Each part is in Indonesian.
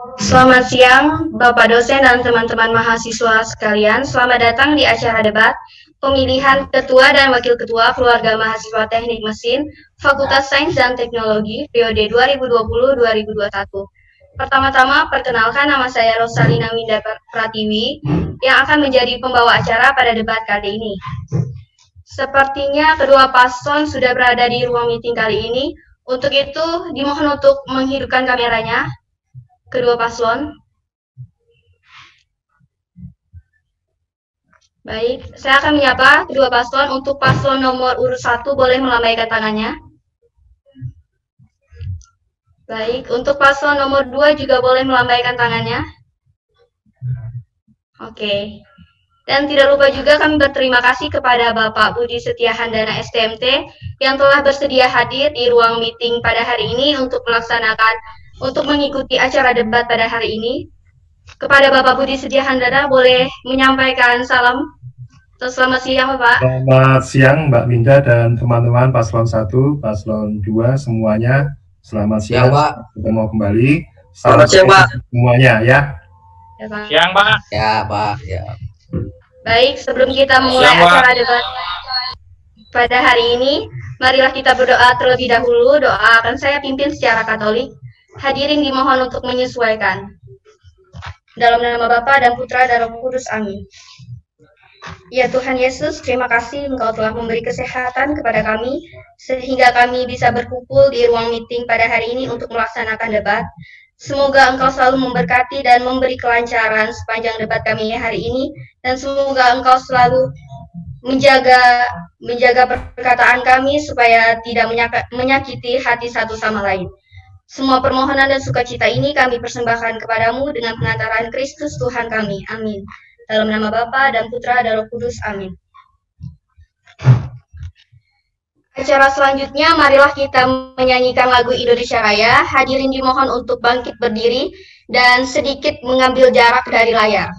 Selamat siang, Bapak dosen dan teman-teman mahasiswa sekalian. Selamat datang di acara debat pemilihan Ketua dan Wakil Ketua Keluarga Mahasiswa Teknik Mesin Fakultas Sains dan Teknologi periode 2020-2021. Pertama-tama, perkenalkan nama saya Rosalina Winda Pratiwi yang akan menjadi pembawa acara pada debat kali ini. Sepertinya kedua paslon sudah berada di ruang meeting kali ini. Untuk itu, dimohon untuk menghidupkan kameranya. Kedua paslon. Baik, saya akan menyapa kedua paslon. Untuk paslon nomor urut 1 boleh melambaikan tangannya. Baik, untuk paslon nomor 2 juga boleh melambaikan tangannya. Oke. Dan tidak lupa juga kami berterima kasih kepada Bapak Budi Setia Handana STMT yang telah bersedia hadir di ruang meeting pada hari ini untuk mengikuti acara debat pada hari ini. Kepada Bapak Budi Setia Handana boleh menyampaikan salam. Selamat siang Bapak. Selamat siang Mbak Minda dan teman-teman paslon 1, paslon 2 semuanya. Selamat siang Pak. Ketemu kembali. Selamat siang Pak. Semuanya ya. Ya, Pak. Siang Pak. Ya Pak. Ya. Baik, sebelum kita memulai acara debat pada hari ini, marilah kita berdoa terlebih dahulu. Doa akan saya pimpin secara Katolik. Hadirin dimohon untuk menyesuaikan. Dalam nama Bapa dan Putra dan Roh Kudus, amin. Ya Tuhan Yesus, terima kasih Engkau telah memberi kesehatan kepada kami, sehingga kami bisa berkumpul di ruang meeting pada hari ini untuk melaksanakan debat. Semoga Engkau selalu memberkati dan memberi kelancaran sepanjang debat kami hari ini, dan semoga Engkau selalu menjaga perkataan kami supaya tidak menyakiti hati satu sama lain. Semua permohonan dan sukacita ini kami persembahkan kepadamu dengan pengantaran Kristus Tuhan kami. Amin. Dalam nama Bapa dan Putra dan Roh Kudus. Amin. Acara selanjutnya, marilah kita menyanyikan lagu Indonesia Raya. Hadirin dimohon untuk bangkit berdiri dan sedikit mengambil jarak dari layar.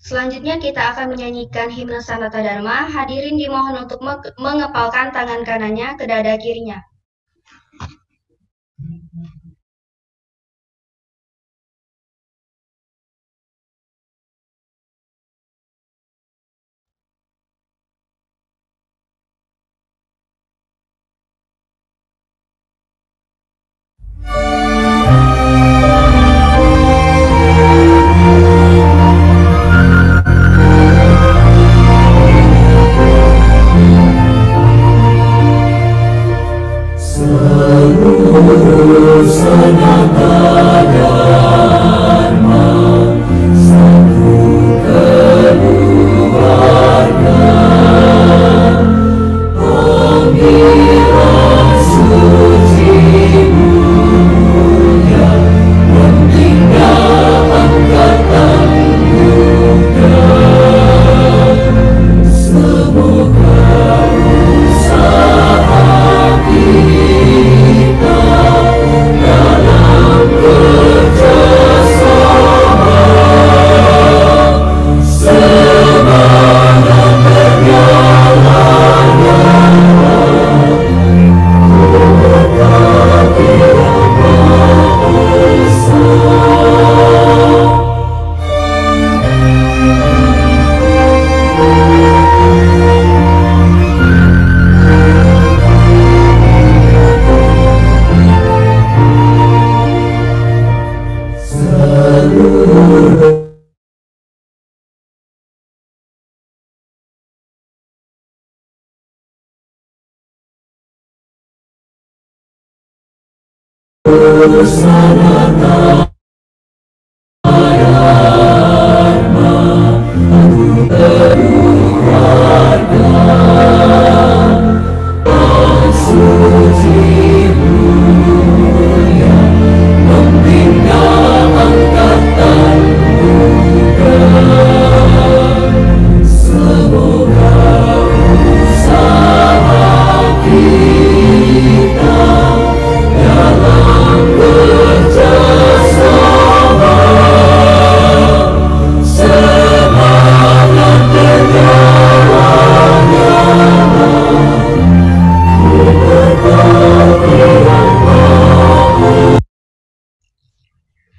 Selanjutnya kita akan menyanyikan himne Sanata Dharma. Hadirin dimohon untuk mengepalkan tangan kanannya ke dada kirinya.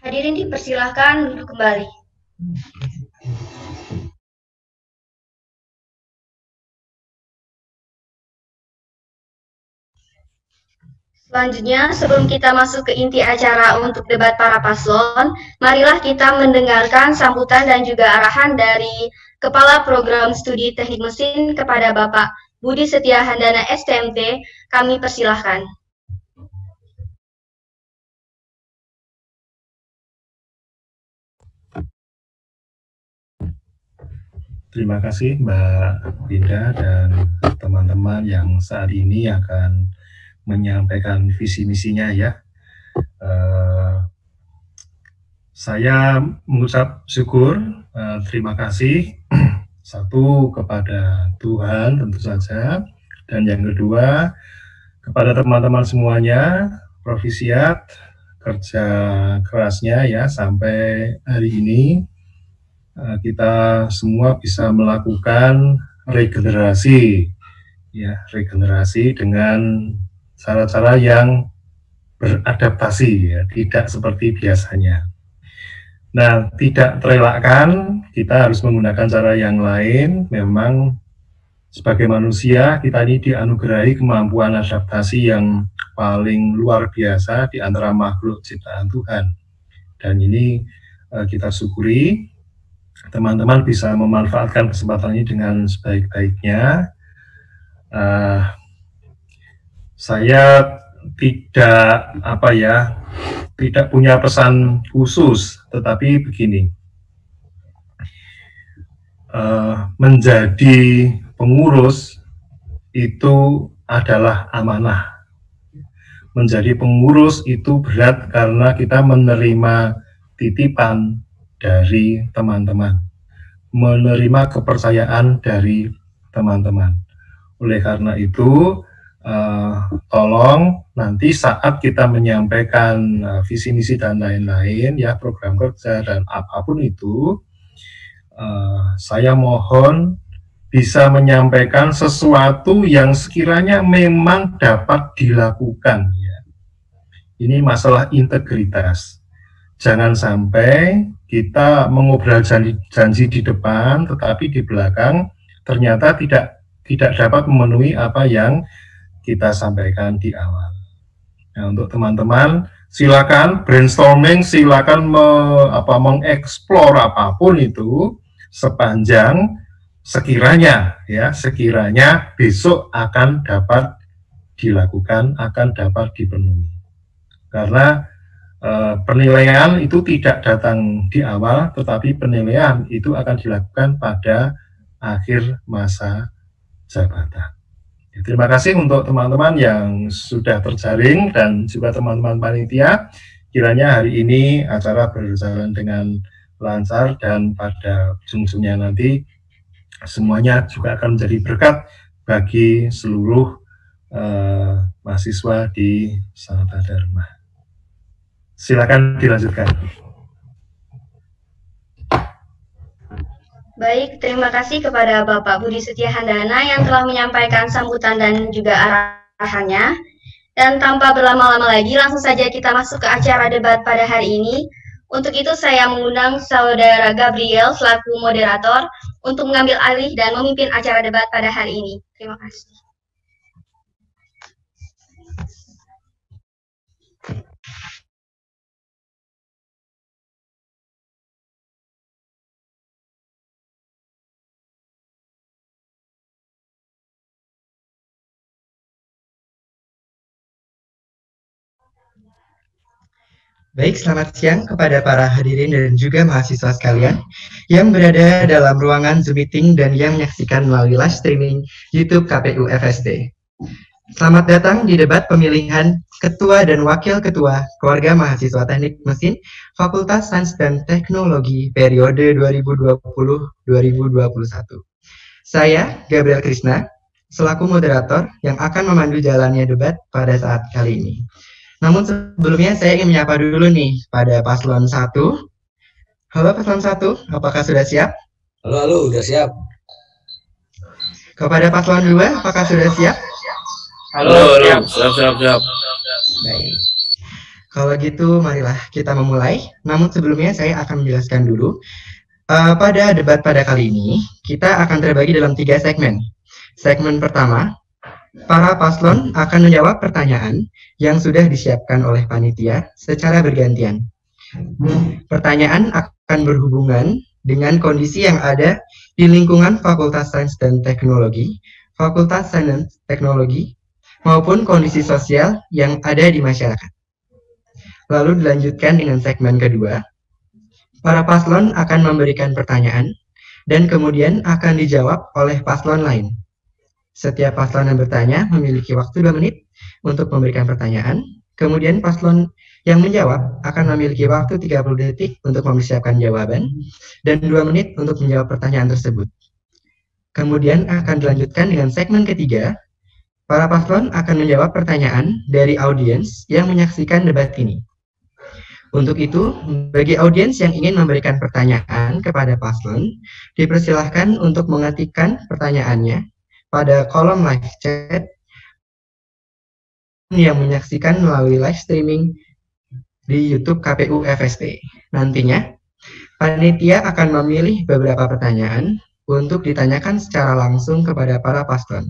Hadirin dipersilahkan duduk kembali. Selanjutnya, sebelum kita masuk ke inti acara untuk debat para paslon, marilah kita mendengarkan sambutan dan juga arahan dari Kepala Program Studi Teknik Mesin kepada Bapak Budi Setia Handana STMT. Kami persilahkan. Terima kasih Mbak Binda dan teman-teman yang saat ini akan menyampaikan visi misinya ya. Saya mengucap syukur, terima kasih satu kepada Tuhan tentu saja, dan yang kedua kepada teman-teman semuanya, Provisiat kerja kerasnya ya sampai hari ini kita semua bisa melakukan regenerasi ya, regenerasi dengan cara-cara yang beradaptasi ya, tidak seperti biasanya. Nah, tidak terelakkan kita harus menggunakan cara yang lain. Memang sebagai manusia kita ini dianugerahi kemampuan adaptasi yang paling luar biasa di antara makhluk ciptaan Tuhan. Dan ini kita syukuri. Teman-teman bisa memanfaatkan kesempatan ini dengan sebaik-baiknya. Saya tidak punya pesan khusus, tetapi begini, menjadi pengurus itu adalah amanah. Menjadi pengurus itu berat karena kita menerima titipan dari teman-teman, menerima kepercayaan dari teman-teman. Oleh karena itu, tolong nanti saat kita menyampaikan visi misi dan lain-lain ya, program kerja dan apapun itu, saya mohon bisa menyampaikan sesuatu yang sekiranya memang dapat dilakukan ya. Ini masalah integritas. Jangan sampai kita mengobrol janji di depan, tetapi di belakang ternyata tidak dapat memenuhi apa yang kita sampaikan di awal. Nah, untuk teman-teman, silakan brainstorming, silakan mengeksplor apapun itu sepanjang sekiranya besok akan dapat dilakukan, akan dapat dipenuhi. Karena penilaian itu tidak datang di awal, tetapi penilaian itu akan dilakukan pada akhir masa jabatan. Terima kasih untuk teman-teman yang sudah terjaring dan juga teman-teman panitia. Kiranya hari ini acara berjalan dengan lancar dan pada ujung-ujungnya nanti semuanya juga akan menjadi berkat bagi seluruh mahasiswa di Sanata Dharma. Silakan dilanjutkan. Baik, terima kasih kepada Bapak Budi Setia Handana yang telah menyampaikan sambutan dan juga arahannya. Dan tanpa berlama-lama lagi, langsung saja kita masuk ke acara debat pada hari ini. Untuk itu saya mengundang Saudara Gabriel selaku moderator untuk mengambil alih dan memimpin acara debat pada hari ini. Terima kasih. Baik, selamat siang kepada para hadirin dan juga mahasiswa sekalian yang berada dalam ruangan Zoom meeting dan yang menyaksikan melalui live streaming YouTube KPU FSD. Selamat datang di debat pemilihan Ketua dan Wakil Ketua Keluarga Mahasiswa Teknik Mesin Fakultas Sains dan Teknologi periode 2020-2021. Saya, Gabriel Krishna, selaku moderator yang akan memandu jalannya debat pada saat kali ini. Namun sebelumnya saya ingin menyapa dulu nih pada paslon 1. Halo paslon 1, apakah sudah siap? Halo, udah siap. Kepada paslon 2, apakah sudah siap? Halo, siap. Baik. Kalau gitu marilah kita memulai. Namun sebelumnya saya akan menjelaskan dulu. Pada debat pada kali ini, kita akan terbagi dalam 3 segmen. Segmen pertama, para paslon akan menjawab pertanyaan yang sudah disiapkan oleh panitia secara bergantian. Pertanyaan akan berhubungan dengan kondisi yang ada di lingkungan Fakultas Sains dan Teknologi, Fakultas Sains Teknologi, maupun kondisi sosial yang ada di masyarakat. Lalu dilanjutkan dengan segmen kedua. Para paslon akan memberikan pertanyaan dan kemudian akan dijawab oleh paslon lain. Setiap paslon yang bertanya memiliki waktu 2 menit untuk memberikan pertanyaan. Kemudian paslon yang menjawab akan memiliki waktu 30 detik untuk mempersiapkan jawaban dan 2 menit untuk menjawab pertanyaan tersebut. Kemudian akan dilanjutkan dengan segmen ketiga. Para paslon akan menjawab pertanyaan dari audiens yang menyaksikan debat ini. Untuk itu, bagi audiens yang ingin memberikan pertanyaan kepada paslon, dipersilahkan untuk mengetikkan pertanyaannya pada kolom live chat yang menyaksikan melalui live streaming di YouTube KPU FSD. Nantinya, panitia akan memilih beberapa pertanyaan untuk ditanyakan secara langsung kepada para paslon.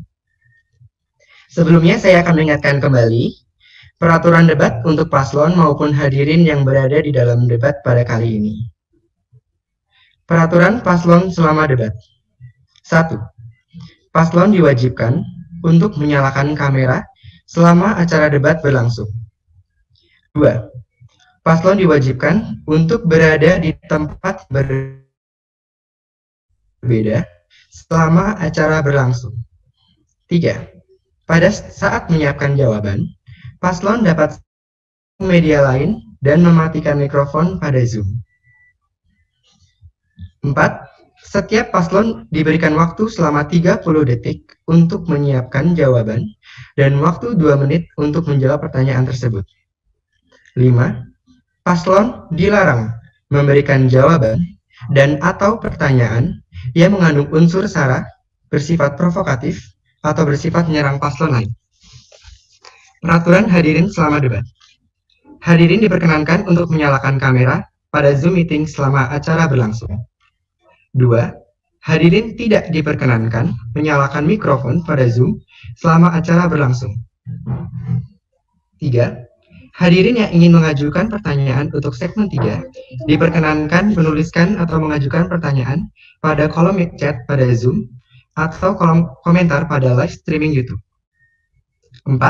Sebelumnya, saya akan mengingatkan kembali peraturan debat untuk paslon maupun hadirin yang berada di dalam debat pada kali ini. Peraturan paslon selama debat. 1. Paslon diwajibkan untuk menyalakan kamera selama acara debat berlangsung. 2. Paslon diwajibkan untuk berada di tempat berbeda selama acara berlangsung. 3. Pada saat menyiapkan jawaban, paslon dapat media lain dan mematikan mikrofon pada Zoom. 4. Setiap paslon diberikan waktu selama 30 detik untuk menyiapkan jawaban dan waktu 2 menit untuk menjawab pertanyaan tersebut. 5. Paslon dilarang memberikan jawaban dan atau pertanyaan yang mengandung unsur sara, bersifat provokatif, atau bersifat menyerang paslon lain. Peraturan hadirin selama debat. Hadirin diperkenankan untuk menyalakan kamera pada Zoom meeting selama acara berlangsung. 2. Hadirin tidak diperkenankan menyalakan mikrofon pada Zoom selama acara berlangsung. 3. Hadirin yang ingin mengajukan pertanyaan untuk segmen 3 diperkenankan menuliskan atau mengajukan pertanyaan pada kolom chat pada Zoom atau kolom komentar pada live streaming YouTube. 4.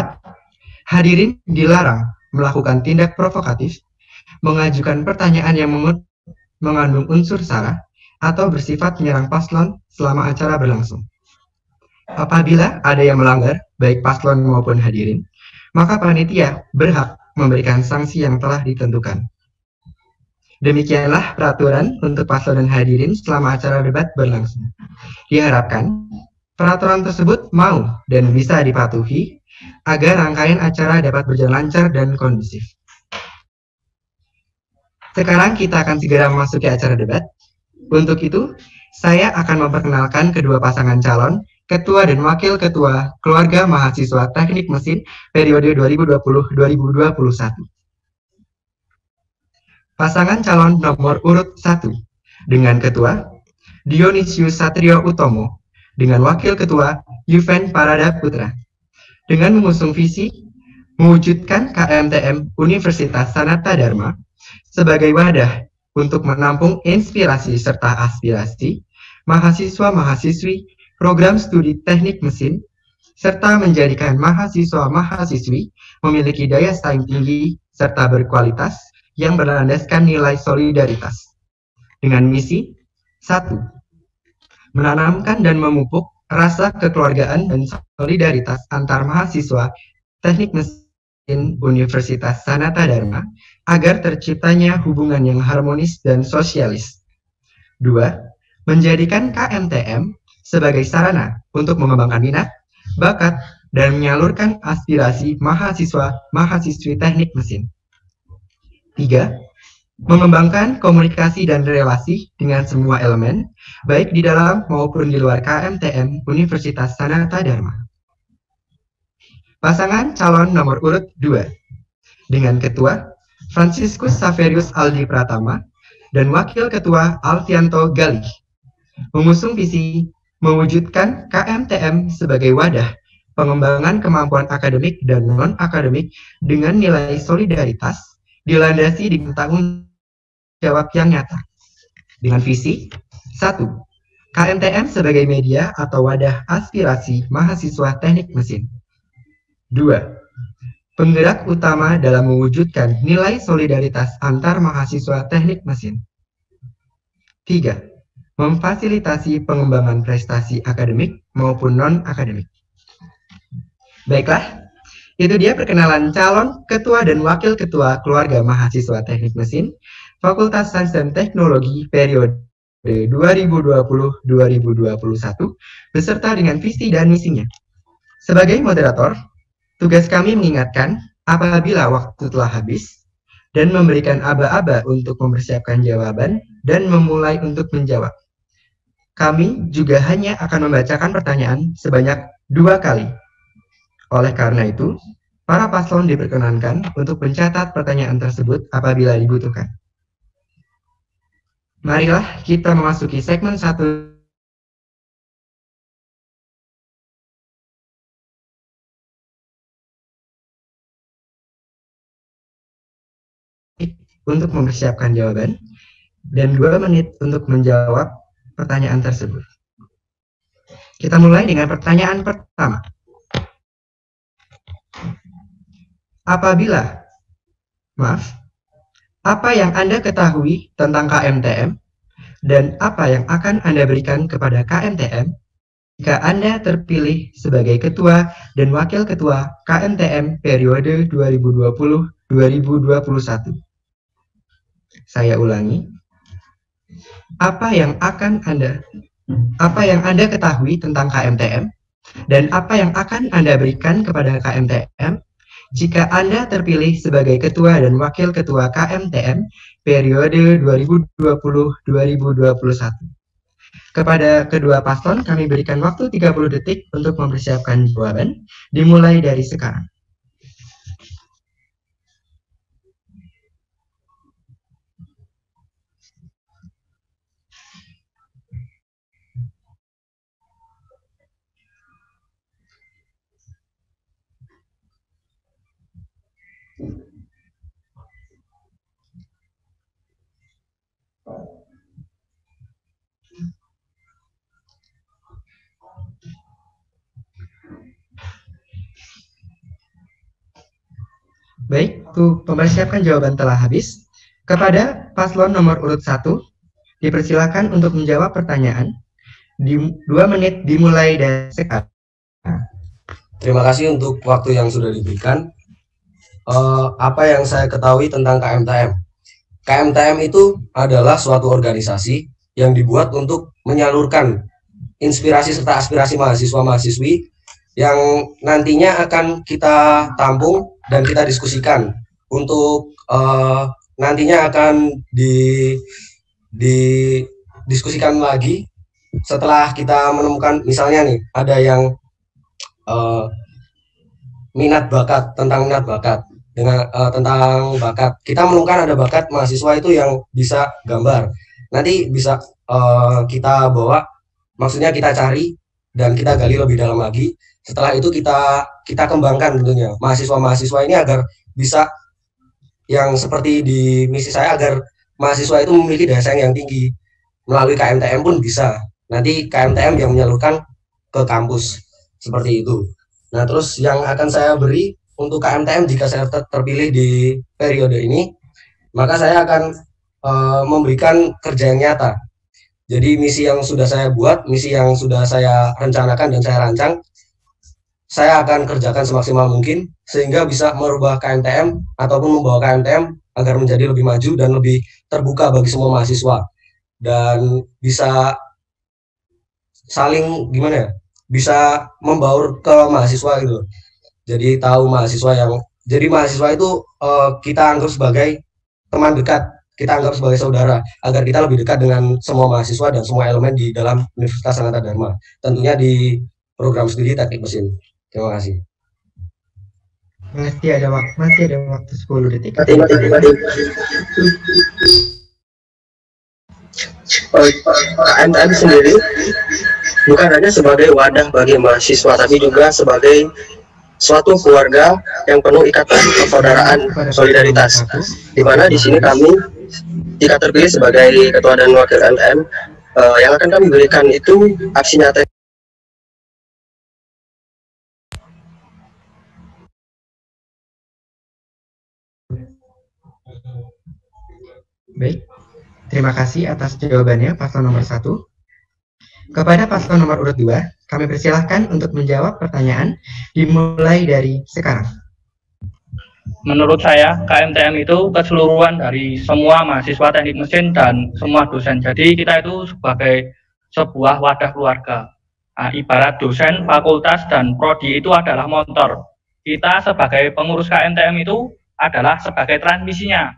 Hadirin dilarang melakukan tindak provokatif, mengajukan pertanyaan yang mengandung unsur sara, atau bersifat menyerang paslon selama acara berlangsung. Apabila ada yang melanggar, baik paslon maupun hadirin, maka panitia berhak memberikan sanksi yang telah ditentukan. Demikianlah peraturan untuk paslon dan hadirin selama acara debat berlangsung. Diharapkan peraturan tersebut mau dan bisa dipatuhi agar rangkaian acara dapat berjalan lancar dan kondusif. Sekarang kita akan segera memasuki acara debat. Untuk itu, saya akan memperkenalkan kedua pasangan calon, Ketua dan Wakil Ketua Keluarga Mahasiswa Teknik Mesin periode 2020-2021. Pasangan calon nomor urut 1 dengan Ketua Dionisius Satrio Utomo dengan Wakil Ketua Yuven Parada Putra dengan mengusung visi mewujudkan KMTM Universitas Sanata Dharma sebagai wadah untuk menampung inspirasi serta aspirasi mahasiswa-mahasiswi program studi teknik mesin serta menjadikan mahasiswa-mahasiswi memiliki daya saing tinggi serta berkualitas yang berlandaskan nilai solidaritas. Dengan misi 1. Menanamkan dan memupuk rasa kekeluargaan dan solidaritas antar mahasiswa Teknik Mesin Universitas Sanata Dharma agar terciptanya hubungan yang harmonis dan sosialis. 2. Menjadikan KMTM sebagai sarana untuk mengembangkan minat, bakat, dan menyalurkan aspirasi mahasiswa-mahasiswi teknik mesin. 3. Mengembangkan komunikasi dan relasi dengan semua elemen, baik di dalam maupun di luar KMTM Universitas Sanata Dharma. Pasangan calon nomor urut 2, dengan Ketua Franciscus Saverius Aldi Pratama dan Wakil Ketua Alfianto Galih, mengusung visi mewujudkan KMTM sebagai wadah pengembangan kemampuan akademik dan non-akademik dengan nilai solidaritas dilandasi dengan tanggung jawab yang nyata. Dengan visi 1. KMTM sebagai media atau wadah aspirasi mahasiswa teknik mesin. 2. Penggerak utama dalam mewujudkan nilai solidaritas antar mahasiswa teknik mesin. 3. Memfasilitasi pengembangan prestasi akademik maupun non-akademik. Baiklah, itu dia perkenalan calon ketua dan wakil ketua keluarga mahasiswa teknik mesin Fakultas Sains dan Teknologi periode 2020-2021 beserta dengan visi dan misinya. Sebagai moderator, tugas kami mengingatkan apabila waktu telah habis dan memberikan aba-aba untuk mempersiapkan jawaban dan memulai untuk menjawab. Kami juga hanya akan membacakan pertanyaan sebanyak 2 kali. Oleh karena itu, para paslon diperkenankan untuk mencatat pertanyaan tersebut apabila dibutuhkan. Marilah kita memasuki segmen 1 untuk mempersiapkan jawaban dan 2 menit untuk menjawab pertanyaan tersebut. Kita mulai dengan pertanyaan pertama. Apa yang Anda ketahui tentang KMTM dan apa yang akan Anda berikan kepada KMTM jika Anda terpilih sebagai ketua dan wakil ketua KMTM periode 2020-2021? Saya ulangi. Apa yang Anda ketahui tentang KMTM dan apa yang akan Anda berikan kepada KMTM jika Anda terpilih sebagai ketua dan wakil ketua KMTM periode 2020-2021. Kepada kedua paslon kami berikan waktu 30 detik untuk mempersiapkan jawaban, dimulai dari sekarang. Baik, mempersiapkan jawaban telah habis. Kepada paslon nomor urut 1, dipersilakan untuk menjawab pertanyaan. 2 menit dimulai dari sekarang. Terima kasih untuk waktu yang sudah diberikan. Apa yang saya ketahui tentang KMTM? KMTM itu adalah suatu organisasi yang dibuat untuk menyalurkan inspirasi serta aspirasi mahasiswa-mahasiswi yang nantinya akan kita tampung dan kita diskusikan untuk nantinya akan didiskusikan lagi setelah kita menemukan, misalnya nih ada yang tentang minat bakat dengan tentang bakat, kita menemukan ada bakat mahasiswa itu yang bisa gambar, nanti bisa kita bawa, maksudnya kita cari dan kita gali lebih dalam lagi. Setelah itu kita kembangkan tentunya mahasiswa-mahasiswa ini agar bisa yang seperti di misi saya, agar mahasiswa itu memiliki daya saing yang tinggi. Melalui KMTM pun bisa. Nanti KMTM yang menyalurkan ke kampus seperti itu. Nah, terus yang akan saya beri untuk KMTM jika saya terpilih di periode ini, maka saya akan memberikan kerja yang nyata. Jadi misi yang sudah saya buat, misi yang sudah saya rencanakan dan saya rancang, saya akan kerjakan semaksimal mungkin sehingga bisa merubah KMTM ataupun membawa KMTM agar menjadi lebih maju dan lebih terbuka bagi semua mahasiswa, dan bisa saling gimana ya, bisa membaur ke mahasiswa gitu. Jadi tahu mahasiswa itu kita anggap sebagai teman dekat, kita anggap sebagai saudara, agar kita lebih dekat dengan semua mahasiswa dan semua elemen di dalam Universitas Sanata Dharma, tentunya di program studi teknik mesin. Terima kasih. Masih ada waktu 10 detik. KMTM sendiri bukan hanya sebagai wadah bagi mahasiswa, tapi juga sebagai suatu keluarga yang penuh ikatan persaudaraan solidaritas, di mana di sini kami jika terpilih sebagai ketua dan wakil KMTM, yang akan kami berikan itu aksi nyata. Baik, terima kasih atas jawabannya paslon nomor 1. Kepada paslon nomor urut 2, kami persilahkan untuk menjawab pertanyaan dimulai dari sekarang. Menurut saya, KMTM itu keseluruhan dari semua mahasiswa teknik mesin dan semua dosen. Jadi kita itu sebagai sebuah wadah keluarga. Nah, ibarat dosen, fakultas, dan prodi itu adalah motor. Kita sebagai pengurus KMTM itu adalah sebagai transmisinya.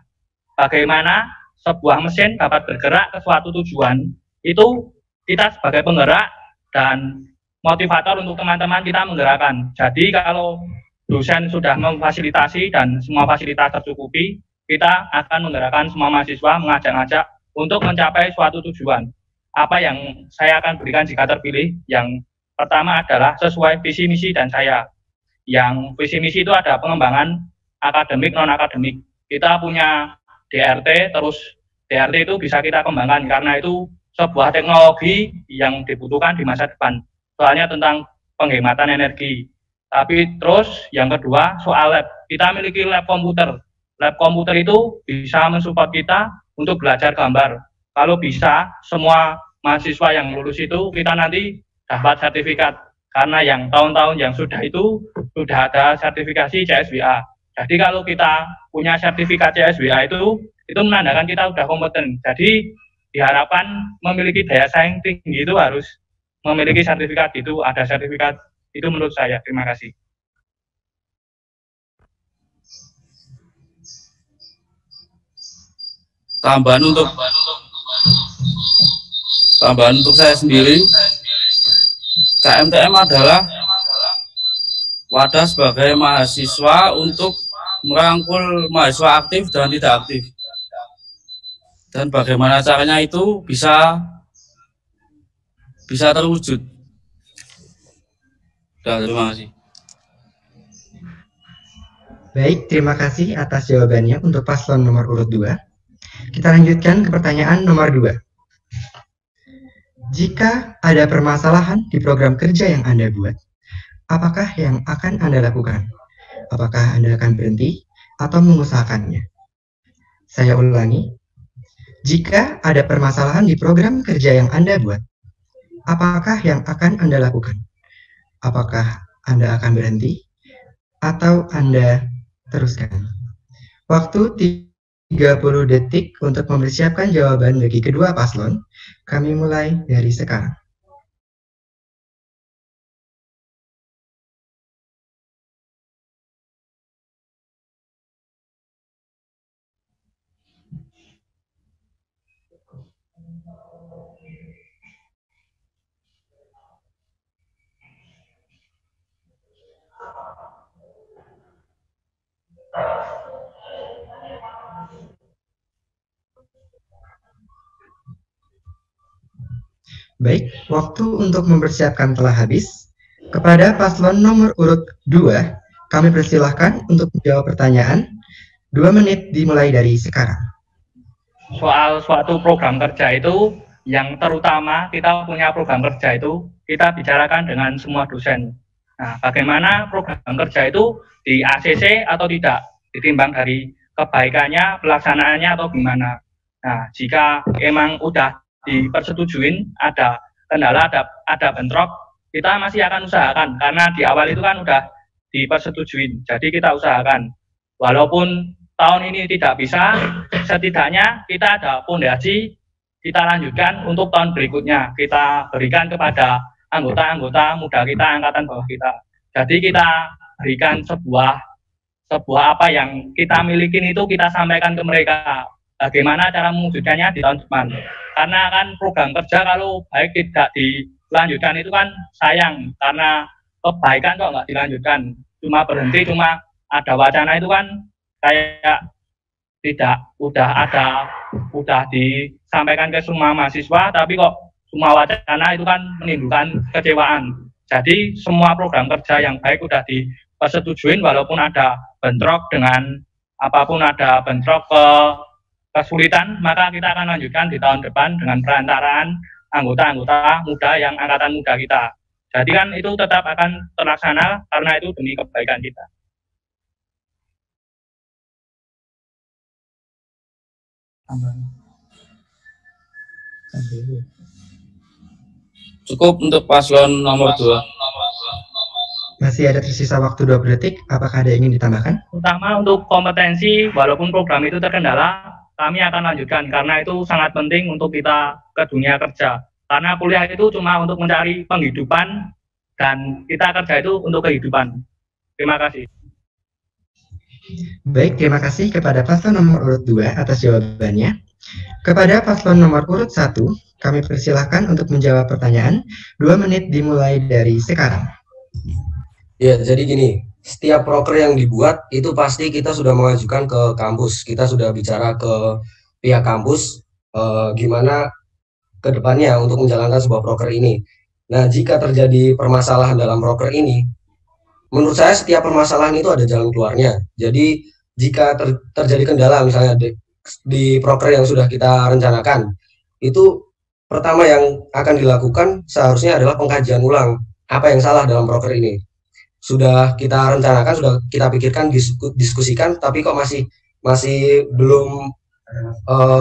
Bagaimana sebuah mesin dapat bergerak ke suatu tujuan, itu kita sebagai penggerak dan motivator untuk teman-teman kita menggerakkan. Jadi kalau dosen sudah memfasilitasi dan semua fasilitas tercukupi, kita akan menggerakkan semua mahasiswa, mengajak-ngajak untuk mencapai suatu tujuan. Apa yang saya akan berikan jika terpilih? Yang pertama adalah sesuai visi misi dan saya. Yang visi misi itu ada pengembangan akademik, non-akademik. Kita punya DRT, terus DRT itu bisa kita kembangkan karena itu sebuah teknologi yang dibutuhkan di masa depan. Soalnya tentang penghematan energi. Tapi terus yang kedua soal lab. Kita memiliki lab komputer. Lab komputer itu bisa mensupport kita untuk belajar gambar. Kalau bisa semua mahasiswa yang lulus itu kita nanti dapat sertifikat. Karena yang tahun-tahun yang sudah itu sudah ada sertifikasi CSWA. Jadi kalau kita punya sertifikat CSWA itu menandakan kita sudah kompeten. Jadi diharapkan memiliki daya saing tinggi itu harus memiliki sertifikat itu, ada sertifikat itu menurut saya. Terima kasih. Tambahan untuk saya sendiri, KMTM adalah wadah sebagai mahasiswa untuk merangkul mahasiswa aktif dan tidak aktif. Dan bagaimana caranya itu bisa terwujud. Terima kasih. Baik, terima kasih atas jawabannya untuk paslon nomor urut 2. Kita lanjutkan ke pertanyaan nomor 2. Jika ada permasalahan di program kerja yang Anda buat, apakah yang akan Anda lakukan? Apakah Anda akan berhenti atau mengusahakannya? Saya ulangi. Jika ada permasalahan di program kerja yang Anda buat, apakah yang akan Anda lakukan? Apakah Anda akan berhenti atau Anda teruskan? Waktu 30 detik untuk mempersiapkan jawaban bagi kedua paslon. Kami mulai dari sekarang. Baik, waktu untuk mempersiapkan telah habis. Kepada paslon nomor urut 2, kami persilahkan untuk menjawab pertanyaan. 2 menit dimulai dari sekarang. Soal suatu program kerja itu, yang terutama kita punya program kerja itu, kita bicarakan dengan semua dosen. Nah, bagaimana program kerja itu di ACC atau tidak, ditimbang dari kebaikannya, pelaksanaannya atau gimana. Nah, jika emang udah dipersetujuin ada kendala, ada bentrok, kita masih akan usahakan karena di awal itu kan udah dipersetujuin. Jadi kita usahakan walaupun tahun ini tidak bisa, setidaknya kita ada pondasi, kita lanjutkan untuk tahun berikutnya. Kita berikan kepada anggota-anggota muda kita, angkatan bawah kita. Jadi kita berikan sebuah apa yang kita miliki itu kita sampaikan ke mereka. Bagaimana cara mewujudkannya di tahun depan. Karena kan program kerja kalau baik tidak dilanjutkan itu kan sayang. Karena kebaikan kok nggak dilanjutkan. Cuma berhenti, cuma ada wacana itu kan kayak tidak udah disampaikan ke semua mahasiswa, tapi kok semua wacana itu kan menimbulkan kecewaan. Jadi semua program kerja yang baik udah dipersetujuin walaupun ada bentrok dengan apapun, ada bentrok kesulitan, maka kita akan lanjutkan di tahun depan dengan perantaraan anggota-anggota muda yang angkatan muda kita. Jadi kan itu tetap akan terlaksana karena itu demi kebaikan kita. Cukup untuk paslon nomor 2. Masih ada tersisa waktu 20 detik. Apakah ada yang ingin ditambahkan? Utama untuk kompetensi, walaupun program itu terkendala, kami akan lanjutkan karena itu sangat penting untuk kita ke dunia kerja. Karena kuliah itu cuma untuk mencari penghidupan dan kita kerja itu untuk kehidupan. Terima kasih. Baik, terima kasih kepada paslon nomor urut 2 atas jawabannya. Kepada paslon nomor urut 1, kami persilahkan untuk menjawab pertanyaan. 2 menit dimulai dari sekarang. Ya, jadi gini, setiap proker yang dibuat itu pasti kita sudah mengajukan ke kampus. Kita sudah bicara ke pihak kampus gimana ke depannya untuk menjalankan sebuah proker ini. Nah, jika terjadi permasalahan dalam proker ini, menurut saya setiap permasalahan itu ada jalan keluarnya. Jadi, jika terjadi kendala misalnya di proker yang sudah kita rencanakan, itu pertama yang akan dilakukan seharusnya adalah pengkajian ulang apa yang salah dalam proker ini. Sudah kita rencanakan, sudah kita pikirkan, diskusikan, tapi kok masih belum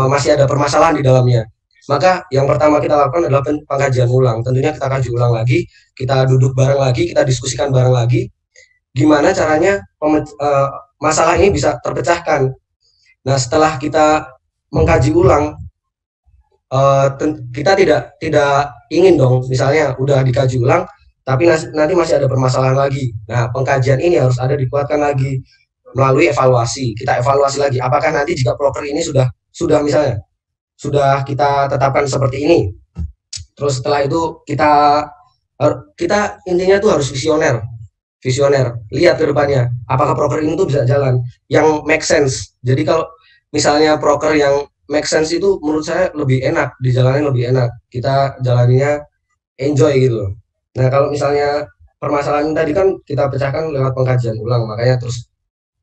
masih ada permasalahan di dalamnya. Maka yang pertama kita lakukan adalah pengkajian ulang. Tentunya kita kaji ulang lagi, kita duduk bareng lagi, kita diskusikan bareng lagi, gimana caranya masalah ini bisa terpecahkan. Nah, setelah kita mengkaji ulang, kita tidak ingin dong, misalnya udah dikaji ulang, tapi nanti masih ada permasalahan lagi. Nah, pengkajian ini harus ada dikuatkan lagi melalui evaluasi. Kita evaluasi lagi, apakah nanti jika proker ini sudah misalnya sudah kita tetapkan seperti ini, terus setelah itu kita intinya tuh harus visioner, lihat ke depannya, apakah proker ini tuh bisa jalan, yang make sense. Jadi kalau misalnya proker yang make sense itu menurut saya lebih enak, dijalani lebih enak, kita jalaninya enjoy gitu. Nah, kalau misalnya permasalahan tadi kan kita pecahkan lewat pengkajian ulang, makanya terus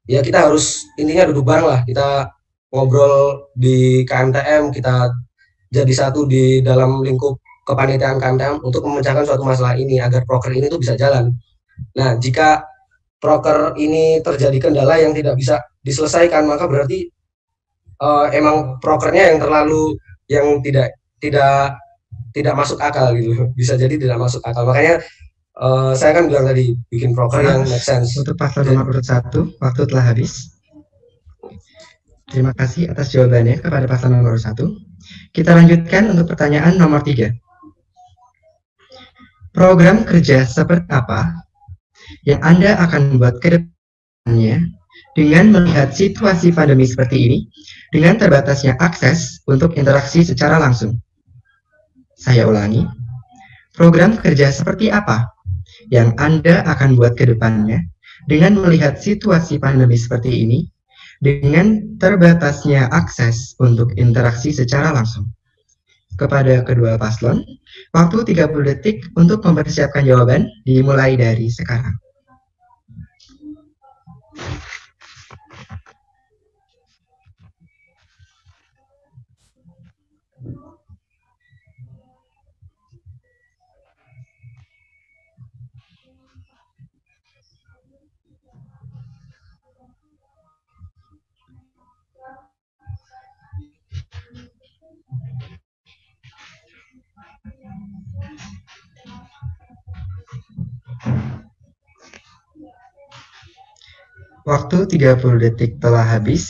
ya kita harus intinya duduk bareng lah, kita ngobrol di KMTM, kita jadi satu di dalam lingkup kepanitiaan KMTM untuk memecahkan suatu masalah ini agar proker ini tuh bisa jalan. Nah, jika proker ini terjadi kendala yang tidak bisa diselesaikan, maka berarti emang prokernya yang tidak masuk akal gitu. Bisa jadi tidak masuk akal. Makanya saya kan bilang tadi bikin proker yang make sense. Untuk paslon nomor urut 1, waktu telah habis. Terima kasih atas jawabannya kepada paslon nomor 1. Kita lanjutkan untuk pertanyaan nomor 3. Program kerja seperti apa yang Anda akan buat ke depannya dengan melihat situasi pandemi seperti ini dengan terbatasnya akses untuk interaksi secara langsung? Saya ulangi, program kerja seperti apa yang Anda akan buat ke depannya dengan melihat situasi pandemi seperti ini dengan terbatasnya akses untuk interaksi secara langsung? Kepada kedua paslon, waktu 30 detik untuk mempersiapkan jawaban dimulai dari sekarang. Waktu 30 detik telah habis.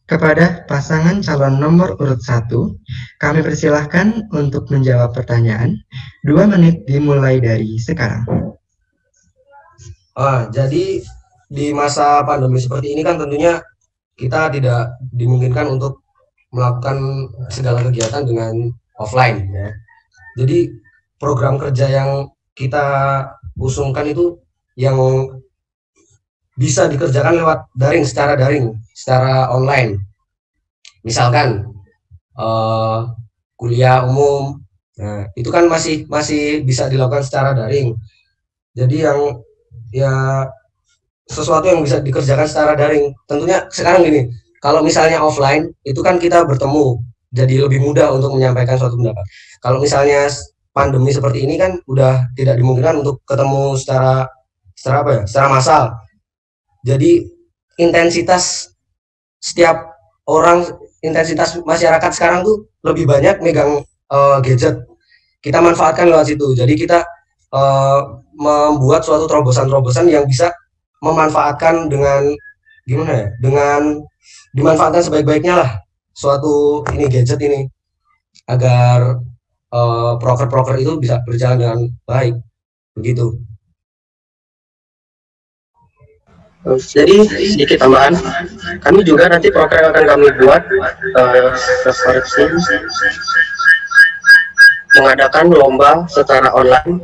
Kepada pasangan calon nomor urut 1, kami persilahkan untuk menjawab pertanyaan. 2 menit dimulai dari sekarang. Jadi di masa pandemi seperti ini kan tentunya kita tidak dimungkinkan untuk melakukan segala kegiatan dengan offline ya. Jadi program kerja yang kita usungkan itu yang bisa dikerjakan lewat daring, secara online. Misalkan kuliah umum, nah itu kan masih bisa dilakukan secara daring. Jadi yang ya sesuatu yang bisa dikerjakan secara daring. Tentunya sekarang gini, kalau misalnya offline itu kan kita bertemu, jadi lebih mudah untuk menyampaikan suatu pendapat. Kalau misalnya pandemi seperti ini kan udah tidak dimungkinkan untuk ketemu secara massal. Jadi intensitas masyarakat sekarang tuh lebih banyak megang gadget. Kita manfaatkan lewat situ. Jadi kita membuat suatu terobosan-terobosan yang bisa memanfaatkan dengan dimanfaatkan sebaik-baiknya lah suatu gadget ini agar proker-proker itu bisa berjalan dengan baik, begitu. Jadi sedikit tambahan, kami juga nanti proker yang akan kami buat mengadakan lomba secara online,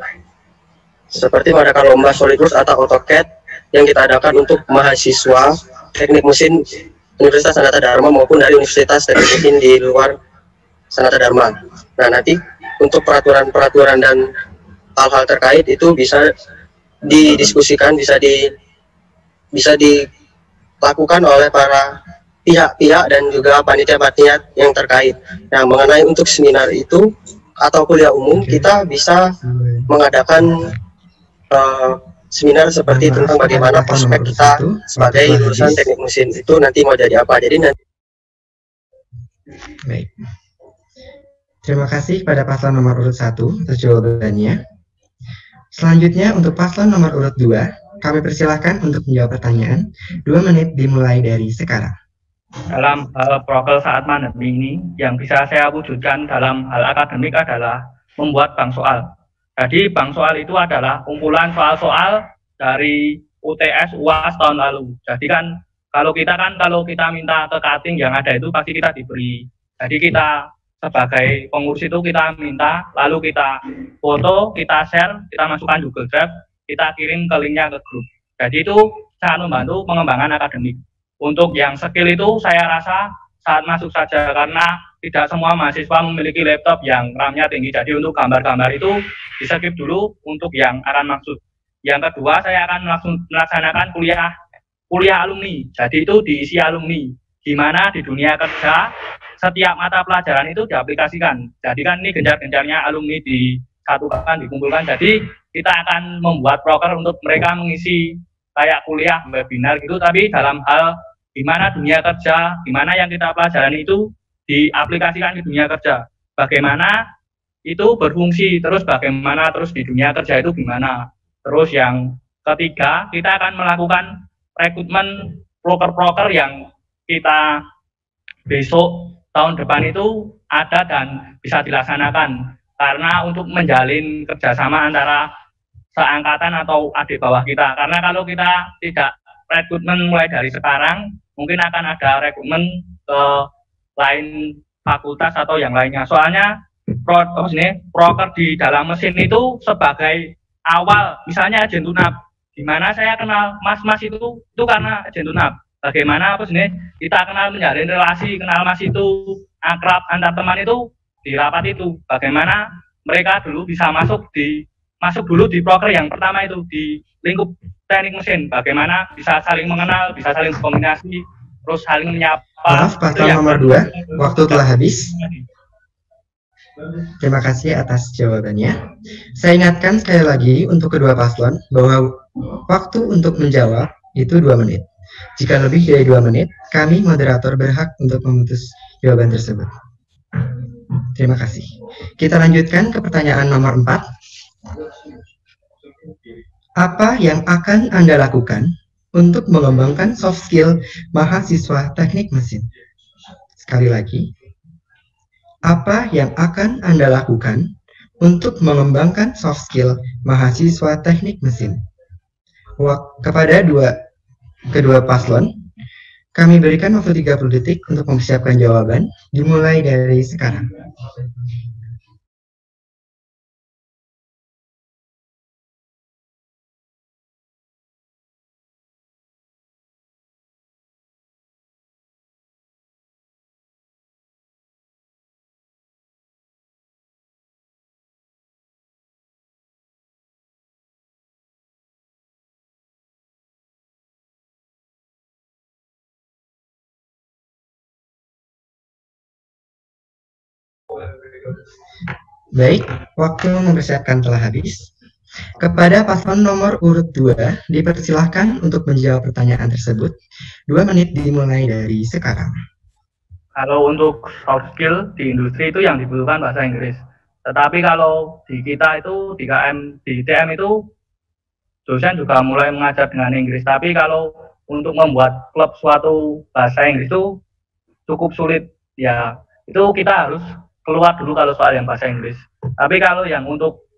seperti mengadakan lomba SolidWorks atau AutoCAD yang kita adakan untuk mahasiswa teknik mesin Universitas Sanata Dharma maupun dari Universitas Teknik Mesin di luar Sanata Dharma. Nah, nanti untuk peraturan-peraturan dan hal-hal terkait itu bisa didiskusikan, bisa dilakukan oleh para pihak-pihak dan juga panitia-panitia yang terkait. Nah, mengenai untuk seminar itu atau kuliah umum, kita bisa mengadakan seminar seperti tentang bagaimana prospek kita sebagai lulusan teknik mesin itu nanti mau jadi apa. Jadi nanti. Baik. Terima kasih pada paslon nomor urut 1 atas jawabannya. Selanjutnya untuk paslon nomor urut 2, kami persilahkan untuk menjawab pertanyaan. 2 menit dimulai dari sekarang. Dalam hal proker saat pandemi ini, yang bisa saya wujudkan dalam hal akademik adalah membuat bank soal. Jadi bank soal itu adalah kumpulan soal-soal dari UTS UAS tahun lalu. Jadi kan kalau kita minta ke cutting yang ada itu pasti kita diberi. Jadi kita sebagai pengurus itu kita minta, lalu kita foto, kita share, kita masukkan Google Drive, kita kirim ke linknya ke grup. Jadi itu sangat membantu pengembangan akademik. Untuk yang skill itu saya rasa saat masuk saja, karena tidak semua mahasiswa memiliki laptop yang RAM-nya tinggi. Jadi untuk gambar-gambar itu di-skip dulu untuk yang akan maksud. Yang kedua, saya akan melaksanakan kuliah alumni. Jadi itu diisi alumni. Di mana di dunia kerja setiap mata pelajaran itu diaplikasikan. Jadi kan ini gencar-gencarnya alumni disatukan, dikumpulkan. Jadi kita akan membuat proker untuk mereka mengisi kayak kuliah, webinar gitu, tapi dalam hal gimana dunia kerja, gimana yang kita pelajari itu diaplikasikan di dunia kerja, bagaimana itu berfungsi, terus bagaimana terus di dunia kerja itu gimana. Terus yang ketiga, kita akan melakukan rekrutmen proker-proker yang kita besok tahun depan itu ada dan bisa dilaksanakan, karena untuk menjalin kerjasama antara seangkatan atau adik bawah kita. Karena kalau kita tidak rekrutmen mulai dari sekarang, mungkin akan ada rekrutmen ke lain fakultas atau yang lainnya. Soalnya proker di dalam mesin itu sebagai awal, misalnya agen tunap, di mana saya kenal mas-mas itu karena agen tunap. Bagaimana kita kenal, menjalin relasi, kenal mas itu akrab antar teman itu di rapat itu. Bagaimana mereka dulu bisa masuk dulu di proker yang pertama itu di lingkup teknik mesin, bagaimana bisa saling mengenal, bisa saling berkomunikasi, terus saling menyapa. Maaf, paslon nomor 2, waktu telah habis. Terima kasih atas jawabannya. Saya ingatkan sekali lagi untuk kedua paslon bahwa waktu untuk menjawab itu 2 menit. Jika lebih dari 2 menit, kami moderator berhak untuk memutus jawaban tersebut. Terima kasih. Kita lanjutkan ke pertanyaan nomor 4. Apa yang akan Anda lakukan untuk mengembangkan soft skill mahasiswa teknik mesin. Sekali lagi, apa yang akan Anda lakukan untuk mengembangkan soft skill mahasiswa teknik mesin? Kepada kedua paslon, kami berikan waktu 30 detik untuk mempersiapkan jawaban, dimulai dari sekarang. Baik, waktu mempersiapkan telah habis. Kepada paslon nomor urut 2, dipersilahkan untuk menjawab pertanyaan tersebut. 2 menit dimulai dari sekarang. Kalau untuk soft skill di industri itu yang dibutuhkan bahasa Inggris. Tetapi kalau di kita itu, di TM itu, dosen juga mulai mengajar dengan Inggris. Tapi kalau untuk membuat klub suatu bahasa Inggris itu cukup sulit. Ya, itu kita harus keluar dulu kalau soal yang bahasa Inggris. Tapi kalau yang untuk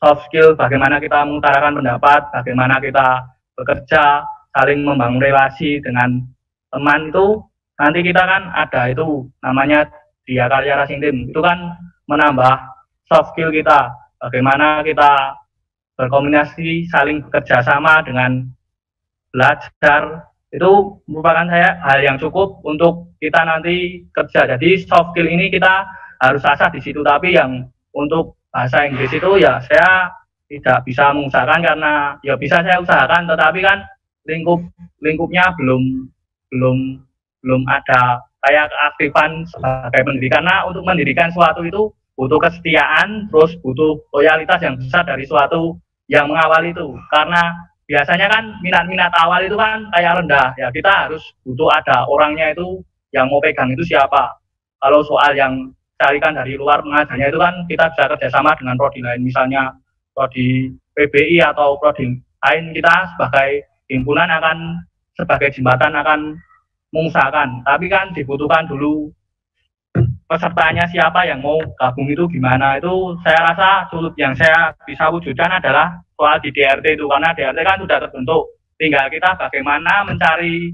soft skill, bagaimana kita mengutarakan pendapat, bagaimana kita bekerja, saling membangun relasi dengan teman itu, nanti kita kan ada itu namanya dia karya racing team. Itu kan menambah soft skill kita, bagaimana kita berkomunikasi, saling bekerja sama dengan belajar. Itu merupakan hal yang cukup untuk kita nanti kerja. Jadi soft skill ini kita harus asah di situ, tapi yang untuk bahasa Inggris itu ya saya tidak bisa mengusahakan karena ya bisa saya usahakan, tetapi kan lingkupnya belum ada kayak keaktifan sebagai pendidik. Karena untuk mendirikan suatu itu butuh kesetiaan, terus butuh loyalitas yang besar dari suatu yang mengawali itu. Karena biasanya kan minat-minat awal itu kan kayak rendah, ya kita harus butuh ada orangnya itu yang mau pegang itu siapa. Kalau soal yang carikan dari luar pengajarnya itu kan kita bisa kerjasama dengan prodi lain, misalnya prodi PBI atau prodi lain. Kita sebagai himpunan akan sebagai jembatan akan mengusahakan, tapi kan dibutuhkan dulu pesertanya siapa yang mau gabung itu gimana. Itu saya rasa sulit. Yang saya bisa wujudkan adalah soal di DRT itu, karena DRT kan sudah terbentuk, tinggal kita bagaimana mencari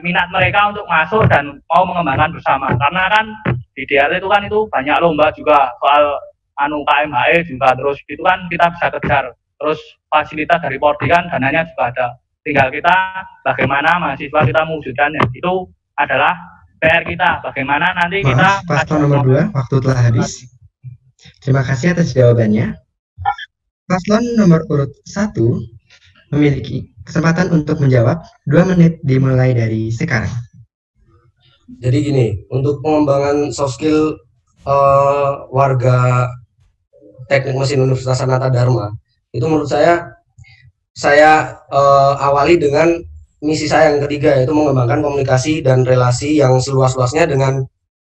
minat mereka untuk masuk dan mau mengembangkan bersama. Karena kan di DRT itu kan itu banyak lomba juga, soal KMHE juga, terus itu kan kita bisa kejar. Terus fasilitas dari Pordi kan dananya juga ada, tinggal kita bagaimana mahasiswa kita mewujudkannya. Itu adalah PR kita, bagaimana nanti kita. Paslon nomor 2, waktu telah habis. Terima kasih atas jawabannya. Paslon nomor urut 1 memiliki kesempatan untuk menjawab. 2 menit dimulai dari sekarang. Jadi gini, untuk pengembangan soft skill warga teknik mesin Universitas Sanata Dharma, itu menurut saya awali dengan misi saya yang ketiga, yaitu mengembangkan komunikasi dan relasi yang seluas-luasnya dengan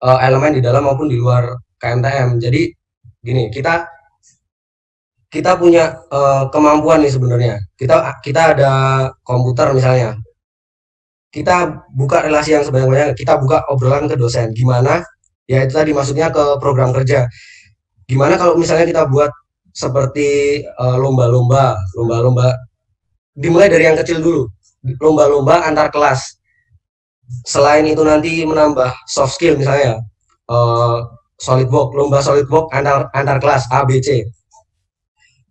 elemen di dalam maupun di luar KMTM. Jadi gini, kita punya kemampuan nih sebenarnya. Kita ada komputer misalnya. Kita buka relasi yang sebanyak-banyaknya, kita buka obrolan ke dosen. Gimana? Ya itu tadi maksudnya ke program kerja. Gimana kalau misalnya kita buat seperti lomba-lomba, dimulai dari yang kecil dulu. Lomba-lomba antar kelas. Selain itu nanti menambah soft skill misalnya SolidWorks, lomba SolidWorks antar kelas A, B, C.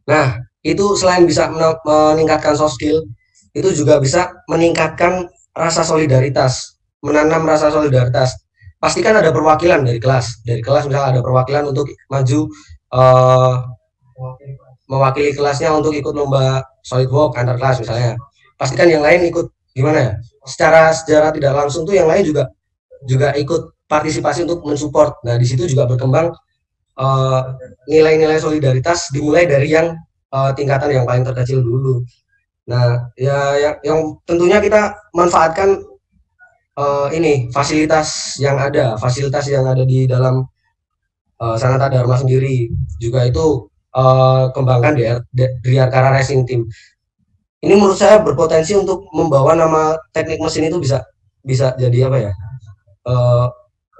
Nah, itu selain bisa meningkatkan soft skill, itu juga bisa meningkatkan rasa solidaritas, menanam rasa solidaritas. Pastikan ada perwakilan dari kelas misalnya ada perwakilan untuk maju mewakili kelasnya untuk ikut lomba SolidWorks antar kelas misalnya. Pastikan yang lain ikut, gimana ya? Secara tidak langsung tuh yang lain juga ikut partisipasi untuk mensupport. Nah, di situ juga berkembang nilai-nilai solidaritas dimulai dari yang tingkatan yang paling terkecil dulu. Nah, ya yang tentunya kita manfaatkan ini fasilitas yang ada di dalam Sanata Dharma sendiri. Juga itu kembangkan di Arkara Racing Team. ini menurut saya berpotensi untuk membawa nama teknik mesin itu bisa jadi apa ya,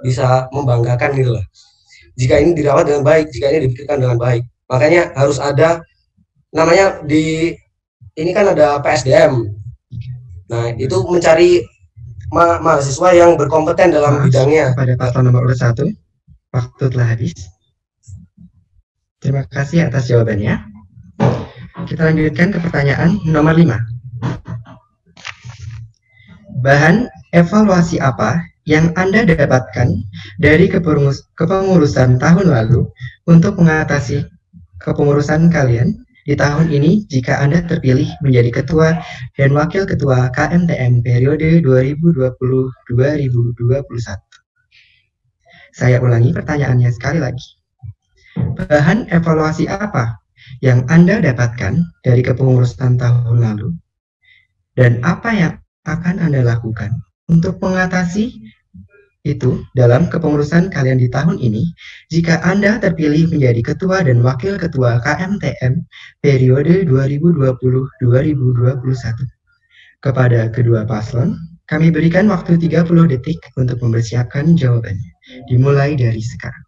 bisa membanggakan gitu lah jika ini dirawat dengan baik, jika ini dipikirkan dengan baik. Makanya harus ada namanya di ini kan ada PSDM. Nah, itu mencari mahasiswa yang berkompeten dalam bidangnya. Pada paslon nomor urut 1, waktu telah habis. Terima kasih atas jawabannya. Kita lanjutkan ke pertanyaan nomor 5. Bahan evaluasi apa yang Anda dapatkan dari kepengurusan tahun lalu untuk mengatasi kepengurusan kalian di tahun ini jika Anda terpilih menjadi ketua dan wakil ketua KMTM periode 2020-2021? Saya ulangi pertanyaannya sekali lagi. Bahan evaluasi apa yang Anda dapatkan dari kepengurusan tahun lalu dan apa yang akan Anda lakukan untuk mengatasi itu dalam kepengurusan kalian di tahun ini jika Anda terpilih menjadi ketua dan wakil ketua KMTM periode 2020-2021. Kepada kedua paslon, kami berikan waktu 30 detik untuk mempersiapkan jawabannya. Dimulai dari sekarang.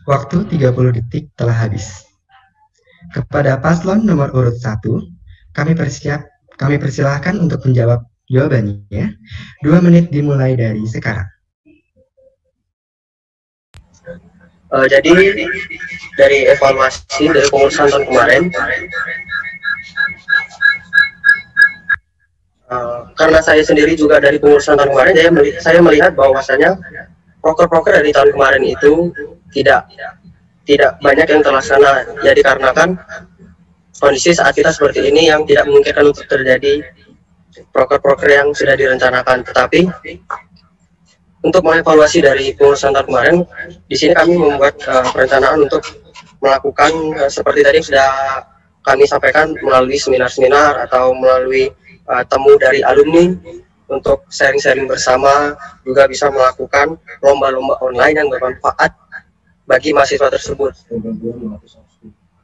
Waktu 30 detik telah habis. Kepada paslon nomor urut 1, kami persilahkan untuk menjawab jawabannya. 2 menit dimulai dari sekarang. Jadi dari evaluasi dari pengurusan tahun kemarin, karena saya sendiri juga dari pengurusan tahun kemarin, saya melihat bahwasanya proker-proker dari tahun kemarin itu tidak banyak yang terlaksana. Jadi karena kan kondisi saat kita seperti ini yang tidak memungkinkan untuk terjadi proker-proker yang sudah direncanakan. Tetapi untuk mengevaluasi dari pengurusan tahun kemarin, di sini kami membuat perencanaan untuk melakukan seperti tadi yang sudah kami sampaikan melalui seminar-seminar atau melalui temu dari alumni untuk sharing-sharing bersama, juga bisa melakukan lomba-lomba online yang bermanfaat bagi mahasiswa tersebut,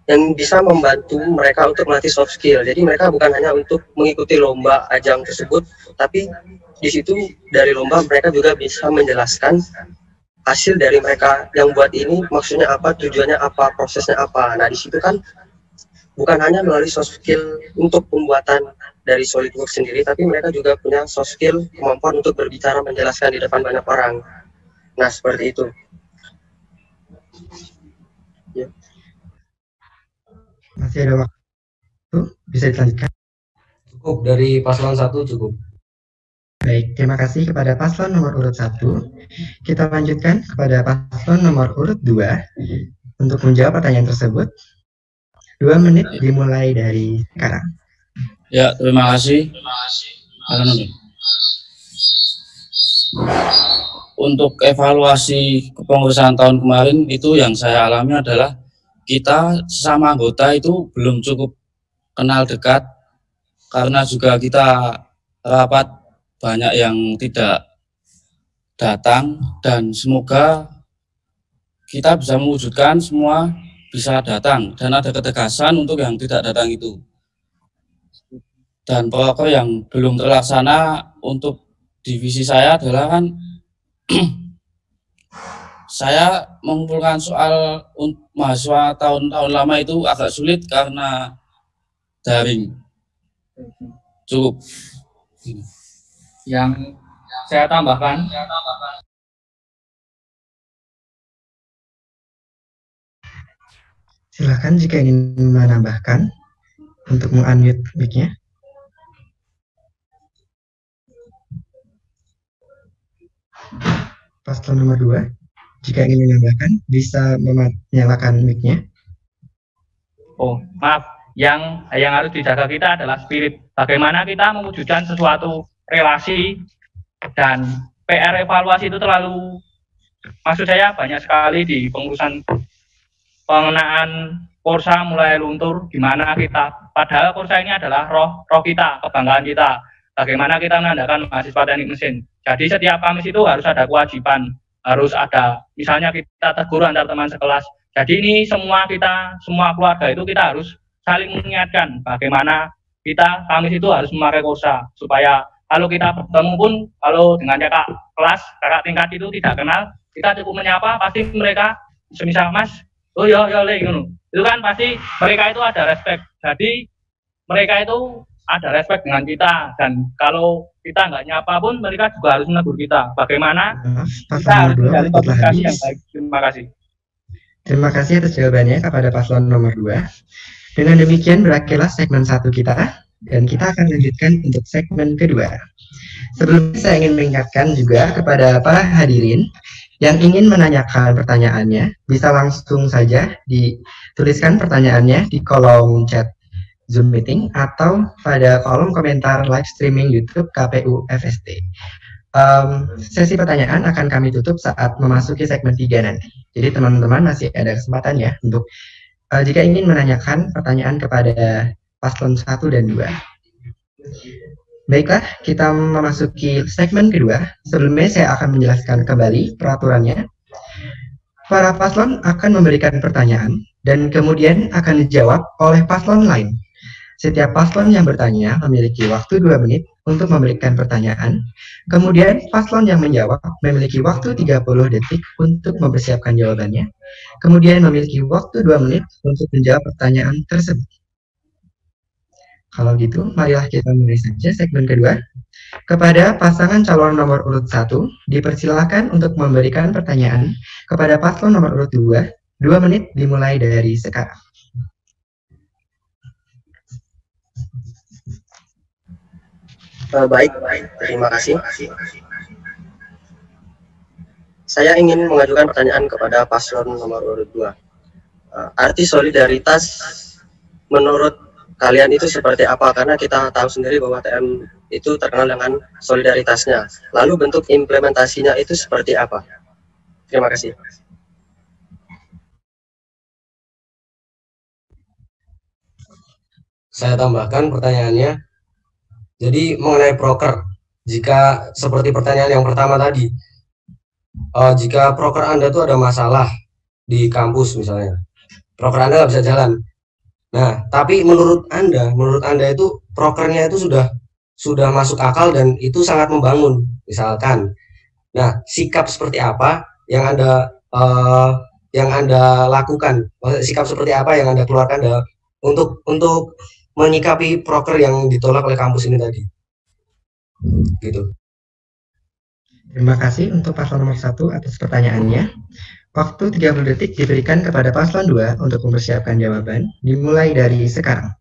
yang bisa membantu mereka untuk melatih soft skill. Jadi mereka bukan hanya untuk mengikuti lomba ajang tersebut, tapi di situ dari lomba mereka juga bisa menjelaskan hasil dari mereka yang buat ini maksudnya apa, tujuannya apa, prosesnya apa. Nah di situ kan bukan hanya melalui soft skill untuk pembuatan dari SolidWorks sendiri, tapi mereka juga punya soft skill, kemampuan untuk berbicara, menjelaskan di depan banyak orang. Nah seperti itu. Ya. Masih ada waktu, bisa dilanjutkan. Cukup dari paslon 1 cukup. Baik, terima kasih kepada paslon nomor urut 1. Kita lanjutkan kepada paslon nomor urut 2 untuk menjawab pertanyaan tersebut. 2 menit dimulai dari sekarang. Ya, terima kasih. Untuk evaluasi kepengurusan tahun kemarin itu yang saya alami adalah kita sesama anggota itu belum cukup kenal dekat, karena juga kita rapat banyak yang tidak datang, dan semoga kita bisa mewujudkan semua bisa datang dan ada ketegasan untuk yang tidak datang itu. Dan proker yang belum terlaksana untuk divisi saya adalah kan saya mengumpulkan soal untuk mahasiswa tahun-tahun lama itu agak sulit karena daring. Cukup. Yang saya tambahkan, Silakan jika ingin menambahkan untuk meng-unmute mic-nya. Paslon nomor 2, jika ingin menambahkan bisa menyalakan mic-nya. oh maaf, yang harus dijaga kita adalah spirit. Bagaimana kita mewujudkan sesuatu relasi, dan PR evaluasi itu terlalu, maksud saya banyak sekali di pengurusan pengenaan Korsa mulai luntur, gimana kita, padahal Korsa ini adalah roh kita, kebanggaan kita, bagaimana kita menandakan mahasiswa teknik mesin. Jadi setiap Kamis itu harus ada kewajiban, harus ada, misalnya kita tegur antar teman sekelas. Jadi ini semua keluarga itu kita harus saling mengingatkan bagaimana kita Kamis itu harus memakai Korsa, supaya kalau kita bertemu pun, kalau dengan kakak kelas, kakak tingkat itu tidak kenal, kita cukup menyapa, pasti mereka semisal Mas, oh ya le, itu kan pasti mereka itu ada respect. Jadi mereka itu ada respect dengan kita, dan kalau kita nggak nyapa pun mereka juga harus menegur kita. Bagaimana kita harus menjalin komunikasi yang baik. Terima kasih. Terima kasih atas jawabannya kepada paslon nomor 2. Dengan demikian berakhirlah segmen 1 kita, dan kita akan lanjutkan untuk segmen kedua. Sebelumnya saya ingin mengingatkan juga kepada para hadirin yang ingin menanyakan pertanyaannya, bisa langsung saja dituliskan pertanyaannya di kolom chat Zoom meeting atau pada kolom komentar live streaming YouTube KPU FST. Sesi pertanyaan akan kami tutup saat memasuki segmen 3 nanti. Jadi teman-teman masih ada kesempatan ya untuk jika ingin menanyakan pertanyaan kepada paslon 1 dan 2. Baiklah, kita memasuki segmen kedua. Sebelumnya saya akan menjelaskan kembali peraturannya. Para paslon akan memberikan pertanyaan dan kemudian akan dijawab oleh paslon lain. Setiap paslon yang bertanya memiliki waktu 2 menit untuk memberikan pertanyaan. Kemudian paslon yang menjawab memiliki waktu 30 detik untuk mempersiapkan jawabannya. Kemudian memiliki waktu 2 menit untuk menjawab pertanyaan tersebut. Kalau gitu, marilah kita mulai saja segmen kedua. Kepada pasangan calon nomor urut 1, dipersilakan untuk memberikan pertanyaan kepada paslon nomor urut 2, 2 menit dimulai dari sekarang. Baik, terima kasih. Saya ingin mengajukan pertanyaan kepada paslon nomor urut 2. Arti solidaritas menurut kalian itu seperti apa? Karena kita tahu sendiri bahwa TM itu terkenal dengan solidaritasnya. Lalu bentuk implementasinya itu seperti apa? Terima kasih. Saya tambahkan pertanyaannya. Jadi mengenai proker, jika seperti pertanyaan yang pertama tadi, jika proker Anda itu ada masalah di kampus misalnya, proker Anda nggak bisa jalan. Nah, tapi menurut Anda itu prokernya itu sudah masuk akal dan itu sangat membangun, misalkan. Nah, sikap seperti apa yang Anda lakukan? Sikap seperti apa yang Anda keluarkan untuk menyikapi proker yang ditolak oleh kampus ini tadi? Gitu. Terima kasih untuk paslon nomor 1 atas pertanyaannya. Waktu 30 detik diberikan kepada paslon 2 untuk mempersiapkan jawaban, dimulai dari sekarang.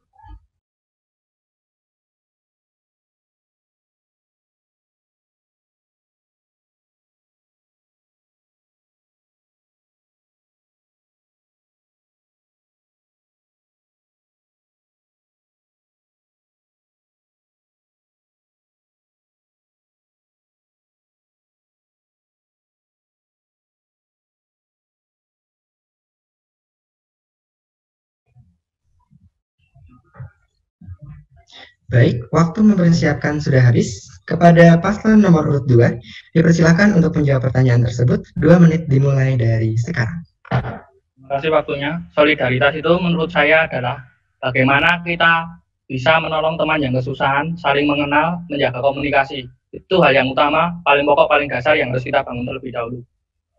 Baik, waktu mempersiapkan sudah habis. Kepada paslon nomor urut 2, dipersilakan untuk menjawab pertanyaan tersebut. 2 menit dimulai dari sekarang. Terima kasih waktunya. Solidaritas itu menurut saya adalah bagaimana kita bisa menolong teman yang kesusahan, saling mengenal, menjaga komunikasi. Itu hal yang utama, paling pokok, paling dasar yang harus kita bangun terlebih dahulu.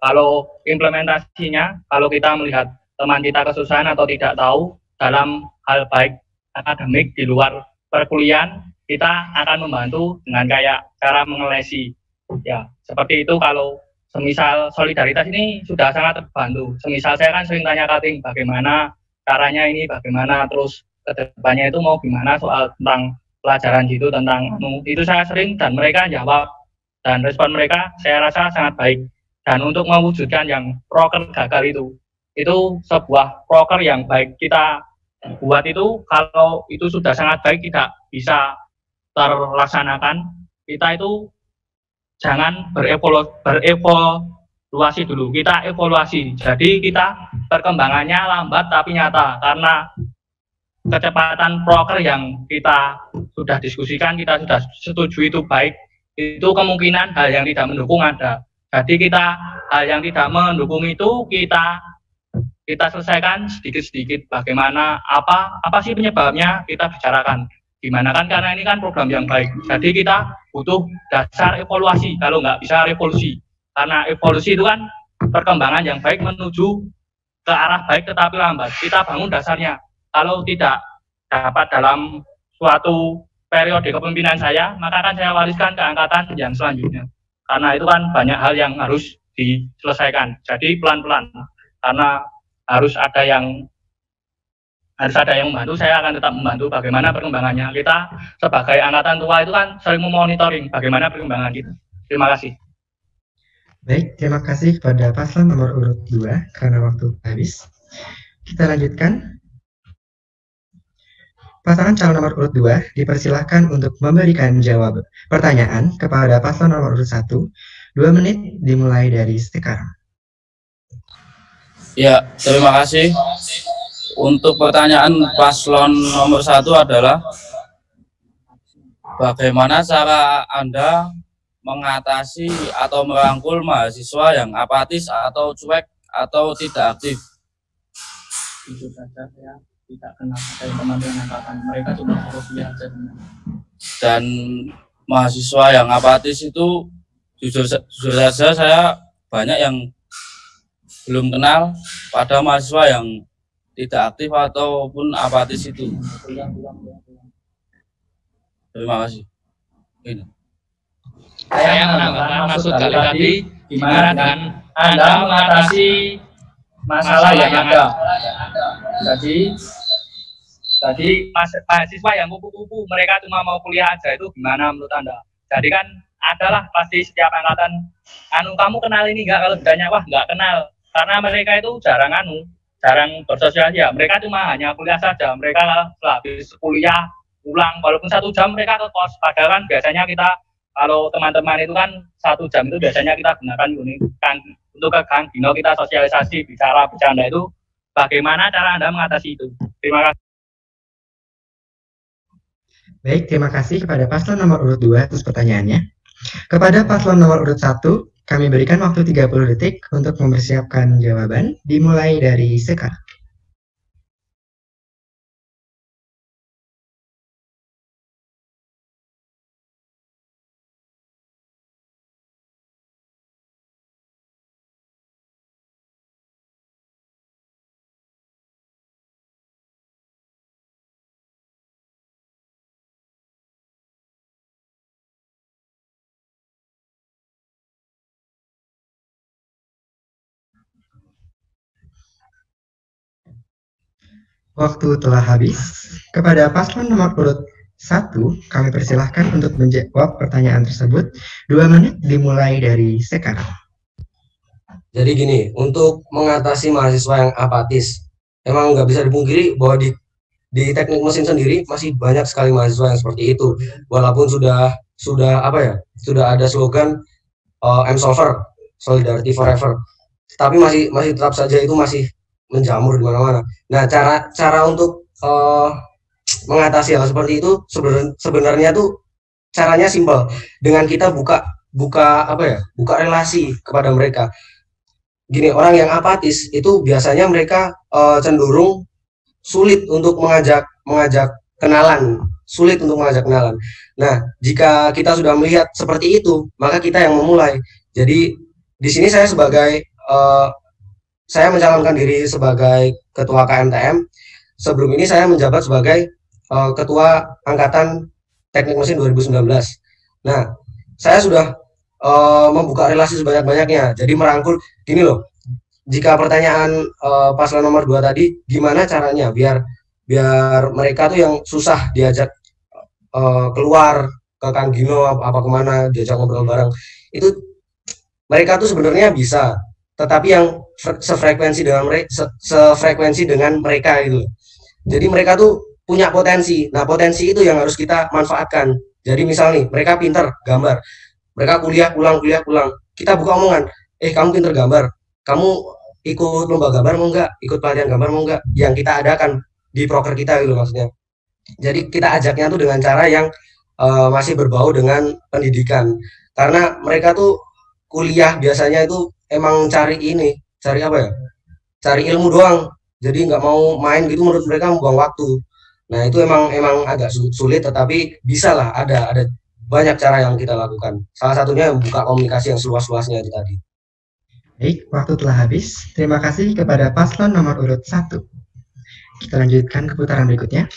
Kalau implementasinya, kalau kita melihat teman kita kesusahan atau tidak tahu dalam hal baik akademik di luar perkuliahan, kita akan membantu dengan kayak cara mengelesi. Ya, seperti itu. Kalau semisal solidaritas ini sudah sangat terbantu. Semisal saya kan sering tanya cutting, bagaimana caranya ini, bagaimana terus kedepannya itu mau gimana soal tentang pelajaran gitu, tentang itu saya sering, dan mereka jawab, dan respon mereka saya rasa sangat baik. Dan untuk mewujudkan yang proker gagal itu sebuah proker yang baik kita buat itu, kalau itu sudah sangat baik tidak bisa terlaksanakan, kita itu jangan berevaluasi dulu, kita evaluasi. Jadi kita perkembangannya lambat tapi nyata, karena kecepatan proker yang kita sudah diskusikan, kita sudah setuju itu baik, itu kemungkinan hal yang tidak mendukung ada. Jadi kita hal yang tidak mendukung itu kita selesaikan sedikit-sedikit. Bagaimana, apa sih penyebabnya, kita bicarakan. Gimana kan, karena ini kan program yang baik. Jadi kita butuh dasar evaluasi, kalau nggak bisa revolusi. Karena evolusi itu kan perkembangan yang baik menuju ke arah baik tetapi lambat. Kita bangun dasarnya. Kalau tidak dapat dalam suatu periode kepemimpinan saya, maka akan saya wariskan ke angkatan yang selanjutnya. Karena itu kan banyak hal yang harus diselesaikan. Jadi pelan-pelan. Karena harus ada yang membantu, saya akan tetap membantu bagaimana perkembangannya. Kita sebagai angkatan tua itu kan sering memonitoring bagaimana perkembangan kita. Terima kasih. Baik, terima kasih kepada paslon nomor urut 2 karena waktu habis. Kita lanjutkan. Pasangan calon nomor urut 2 dipersilahkan untuk memberikan jawab pertanyaan kepada paslon nomor urut 1. 2 menit dimulai dari sekarang. Ya, terima kasih. Untuk pertanyaan paslon nomor 1 adalah, bagaimana cara Anda mengatasi atau merangkul mahasiswa yang apatis atau cuek atau tidak aktif? Itu saja, saya tidak kenal dari teman-teman angkatan, mereka cuma kuliah aja. Dan mahasiswa yang apatis itu jujur saja saya banyak yang belum kenal pada mahasiswa yang tidak aktif ataupun apatis itu. Terima kasih. Ini. Saya menambahkan maksud kali tadi, gimana dengan Anda mengatasi masalah yang ada. Jadi mahasiswa yang kupu-kupu, mereka cuma mau kuliah aja, itu gimana menurut Anda? Jadi kan adalah pasti setiap angkatan, kamu kenal ini enggak? Kalau ditanya, wah enggak kenal, karena mereka itu jarang bersosialisasi ya. Mereka cuma hanya kuliah saja, mereka setelah habis kuliah pulang, walaupun 1 jam mereka ke kos. Padahal kan biasanya kita, kalau teman-teman itu kan 1 jam itu biasanya kita gunakan kan untuk ke Kang Dino, kita sosialisasi, bicara, bercanda itu. Bagaimana cara Anda mengatasi itu? Terima kasih. Baik, terima kasih kepada paslon nomor urut 2 atas pertanyaannya. Kepada paslon nomor urut 1, kami berikan waktu 30 detik untuk mempersiapkan jawaban, dimulai dari sekarang. Waktu telah habis. Kepada paslon nomor urut 1, kami persilahkan untuk menjawab pertanyaan tersebut. 2 menit dimulai dari sekarang. Jadi gini, untuk mengatasi mahasiswa yang apatis, emang nggak bisa dipungkiri bahwa di teknik mesin sendiri masih banyak sekali mahasiswa yang seperti itu. Walaupun sudah ada slogan M-Solver, Solidarity Forever, tapi masih tetap saja itu masih menjamur di mana-mana. Nah, cara untuk mengatasi hal seperti itu sebenarnya tuh caranya simpel, dengan kita buka relasi kepada mereka. Gini, orang yang apatis itu biasanya mereka cenderung sulit untuk mengajak kenalan, Nah, jika kita sudah melihat seperti itu, maka kita yang memulai. Jadi di sini saya saya mencalonkan diri sebagai ketua KMTM. Sebelum ini saya menjabat sebagai ketua angkatan teknik mesin 2019. Nah, saya sudah membuka relasi sebanyak-banyaknya. Jadi merangkul, gini loh, jika pertanyaan paslon nomor 2 tadi, gimana caranya biar mereka tuh yang susah diajak keluar ke Kang Gino apa kemana, diajak ngobrol bareng, itu mereka tuh sebenarnya bisa, tetapi yang sefrekuensi dengan mereka itu. Jadi mereka tuh punya potensi. Nah, potensi itu yang harus kita manfaatkan. Jadi misal nih, mereka pinter gambar, mereka kuliah pulang. Kita buka omongan, kamu pinter gambar, kamu ikut lomba gambar mau enggak, ikut pelatihan gambar mau enggak, yang kita adakan di proker kita gitu maksudnya. Jadi kita ajaknya tuh dengan cara yang masih berbau dengan pendidikan, karena mereka tuh kuliah biasanya itu emang cari apa ya, cari ilmu doang, jadi nggak mau main gitu, menurut mereka membuang waktu. Nah itu emang agak sulit, tetapi bisa lah, ada banyak cara yang kita lakukan. Salah satunya buka komunikasi yang seluas-luasnya itu tadi. Baik, waktu telah habis. Terima kasih kepada paslon nomor urut 1. Kita lanjutkan ke putaran berikutnya.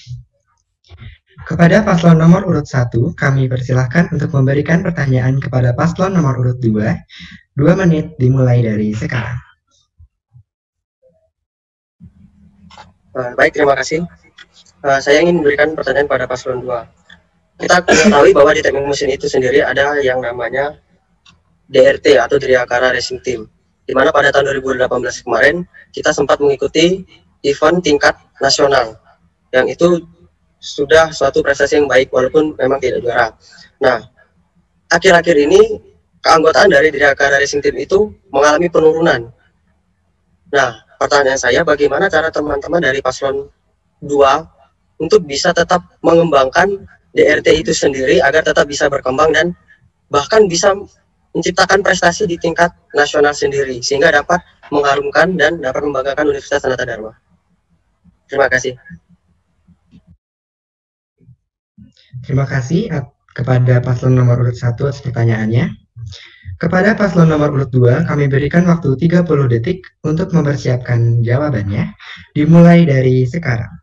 Kepada paslon nomor urut 1, kami persilahkan untuk memberikan pertanyaan kepada paslon nomor urut 2. 2 menit dimulai dari sekarang. Baik, terima kasih. Saya ingin memberikan pertanyaan pada paslon 2. Kita ketahui bahwa di teknik mesin itu sendiri ada yang namanya DRT atau Dirgakara Racing Team, di mana pada tahun 2018 kemarin kita sempat mengikuti event tingkat nasional, yang itu sudah suatu prestasi yang baik walaupun memang tidak juara. Nah, akhir-akhir ini keanggotaan dari Dirgakara Racing Team itu mengalami penurunan. Nah, pertanyaan saya, bagaimana cara teman-teman dari paslon 2 untuk bisa tetap mengembangkan DRT itu sendiri agar tetap bisa berkembang dan bahkan bisa menciptakan prestasi di tingkat nasional sendiri, sehingga dapat mengharumkan dan dapat membanggakan Universitas Sanata Dharma. Terima kasih. Terima kasih kepada paslon nomor urut 1 atas pertanyaannya. Kepada paslon nomor urut 2, kami berikan waktu 30 detik untuk mempersiapkan jawabannya, dimulai dari sekarang.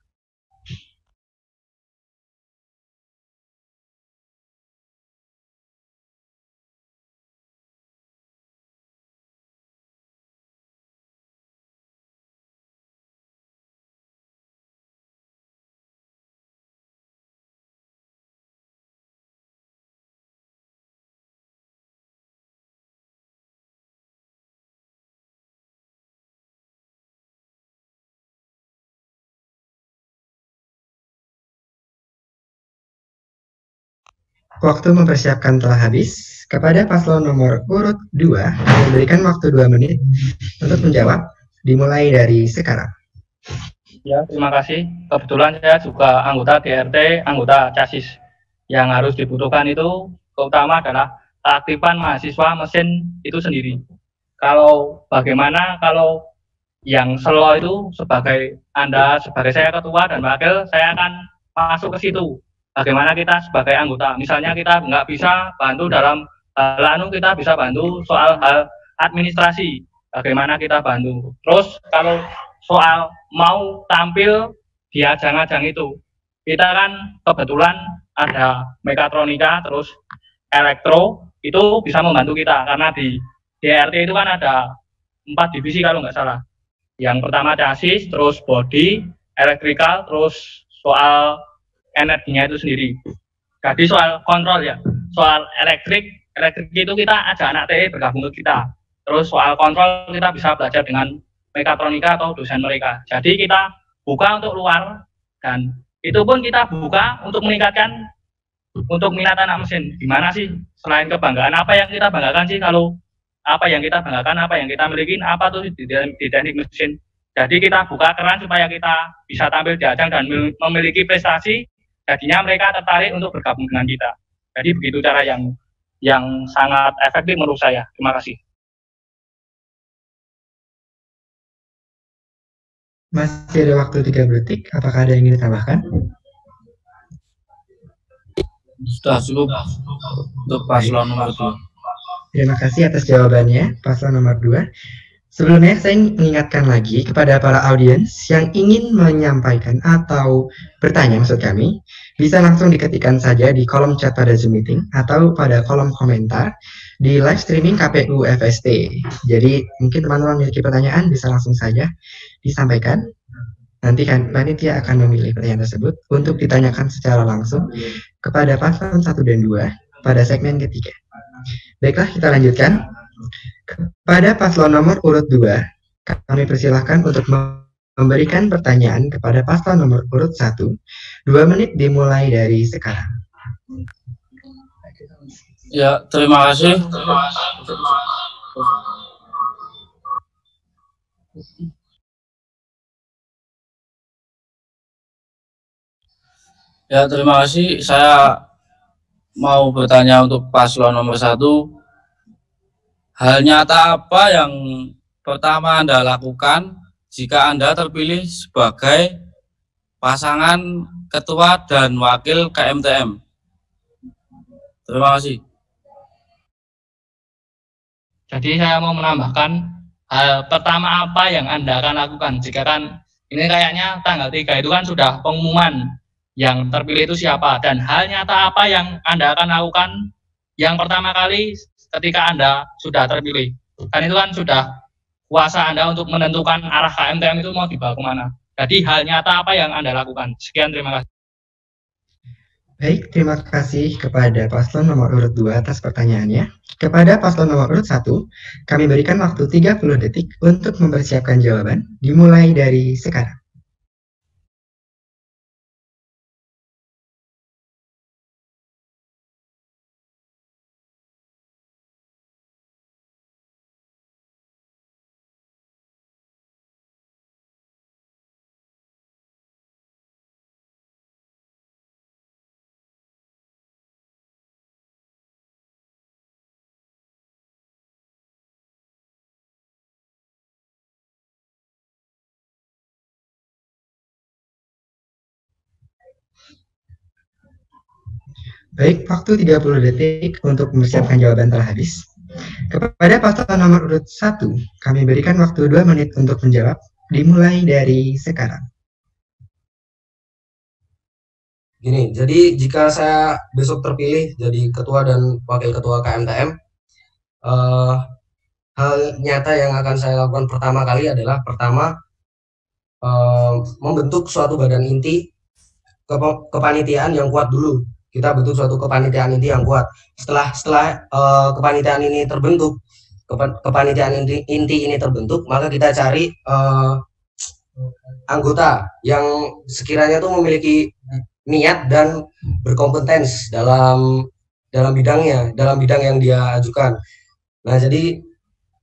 Waktu mempersiapkan telah habis. Kepada paslon nomor urut 2, kami berikan waktu 2 menit untuk menjawab, dimulai dari sekarang. Ya, terima kasih. Kebetulan saya juga anggota DRT, anggota CASIS. Yang harus dibutuhkan itu terutama adalah keaktifan mahasiswa mesin itu sendiri. Kalau bagaimana kalau yang slow itu sebagai saya ketua dan wakil, saya akan masuk ke situ. Bagaimana kita sebagai anggota, misalnya kita nggak bisa bantu dalam hal kita bisa bantu soal hal administrasi, bagaimana kita bantu. Terus kalau soal mau tampil di ajang-ajang itu, kita kan kebetulan ada mekatronika, terus elektro, itu bisa membantu kita, karena di DRT itu kan ada 4 divisi kalau nggak salah. Yang pertama chassis, terus body, elektrikal, terus soal energinya itu sendiri. Jadi soal kontrol ya, soal elektrik itu kita ajak anak TE bergabung ke kita. Terus soal kontrol kita bisa belajar dengan mekatronika atau dosen mereka. Jadi kita buka untuk luar, dan itu pun kita buka untuk meningkatkan untuk minat anak mesin. Gimana sih selain kebanggaan, apa yang kita banggakan sih? Kalau apa yang kita banggakan, apa yang kita miliki, apa tuh di teknik mesin. Jadi kita buka keran supaya kita bisa tampil di ajang dan memiliki prestasi. Jadinya mereka tertarik untuk bergabung dengan kita. Jadi begitu cara yang sangat efektif menurut saya. Terima kasih. Masih ada waktu 30 detik. Apakah ada yang ingin ditambahkan? Sudah cukup untuk paslon nomor 2. Terima kasih atas jawabannya, paslon nomor 2. Sebelumnya, saya mengingatkan lagi kepada para audiens yang ingin menyampaikan atau bertanya maksud kami, bisa langsung diketikkan saja di kolom chat pada Zoom Meeting atau pada kolom komentar di live streaming KPU FST. Jadi, mungkin teman-teman memiliki pertanyaan, bisa langsung saja disampaikan. Nanti kan panitia akan memilih pertanyaan tersebut untuk ditanyakan secara langsung kepada paslon 1 dan 2 pada segmen ketiga. Baiklah, kita lanjutkan. Kepada paslon nomor urut 2, kami persilahkan untuk memberikan pertanyaan kepada paslon nomor urut 1. 2 menit dimulai dari sekarang. Ya, terima kasih. Ya, terima kasih. Saya mau bertanya untuk paslon nomor 1. Hal nyata apa yang pertama Anda lakukan jika Anda terpilih sebagai pasangan ketua dan wakil KMTM? Terima kasih. Jadi saya mau menambahkan hal pertama apa yang Anda akan lakukan jika kan ini kayaknya tanggal 3 itu kan sudah pengumuman yang terpilih itu siapa, dan hal nyata apa yang Anda akan lakukan yang pertama kali ketika Anda sudah terpilih. Kan itu kan sudah kuasa Anda untuk menentukan arah KMTM itu mau dibawa kemana. Jadi hal nyata apa yang Anda lakukan. Sekian, terima kasih. Baik, terima kasih kepada paslon nomor urut 2 atas pertanyaannya. Kepada paslon nomor urut 1, kami berikan waktu 30 detik untuk mempersiapkan jawaban, dimulai dari sekarang. Baik, waktu 30 detik untuk mempersiapkan jawaban telah habis. Kepada paslon nomor urut 1, kami berikan waktu 2 menit untuk menjawab, dimulai dari sekarang. Gini, jadi jika saya besok terpilih jadi ketua dan wakil ketua KMTM, hal nyata yang akan saya lakukan pertama kali adalah membentuk suatu badan inti kepanitiaan yang kuat dulu. Kita bentuk suatu kepanitiaan inti yang kuat. Setelah kepanitiaan ini terbentuk, kepanitiaan inti ini terbentuk, maka kita cari anggota yang sekiranya tuh memiliki niat dan berkompetens dalam bidang yang dia ajukan. Nah, jadi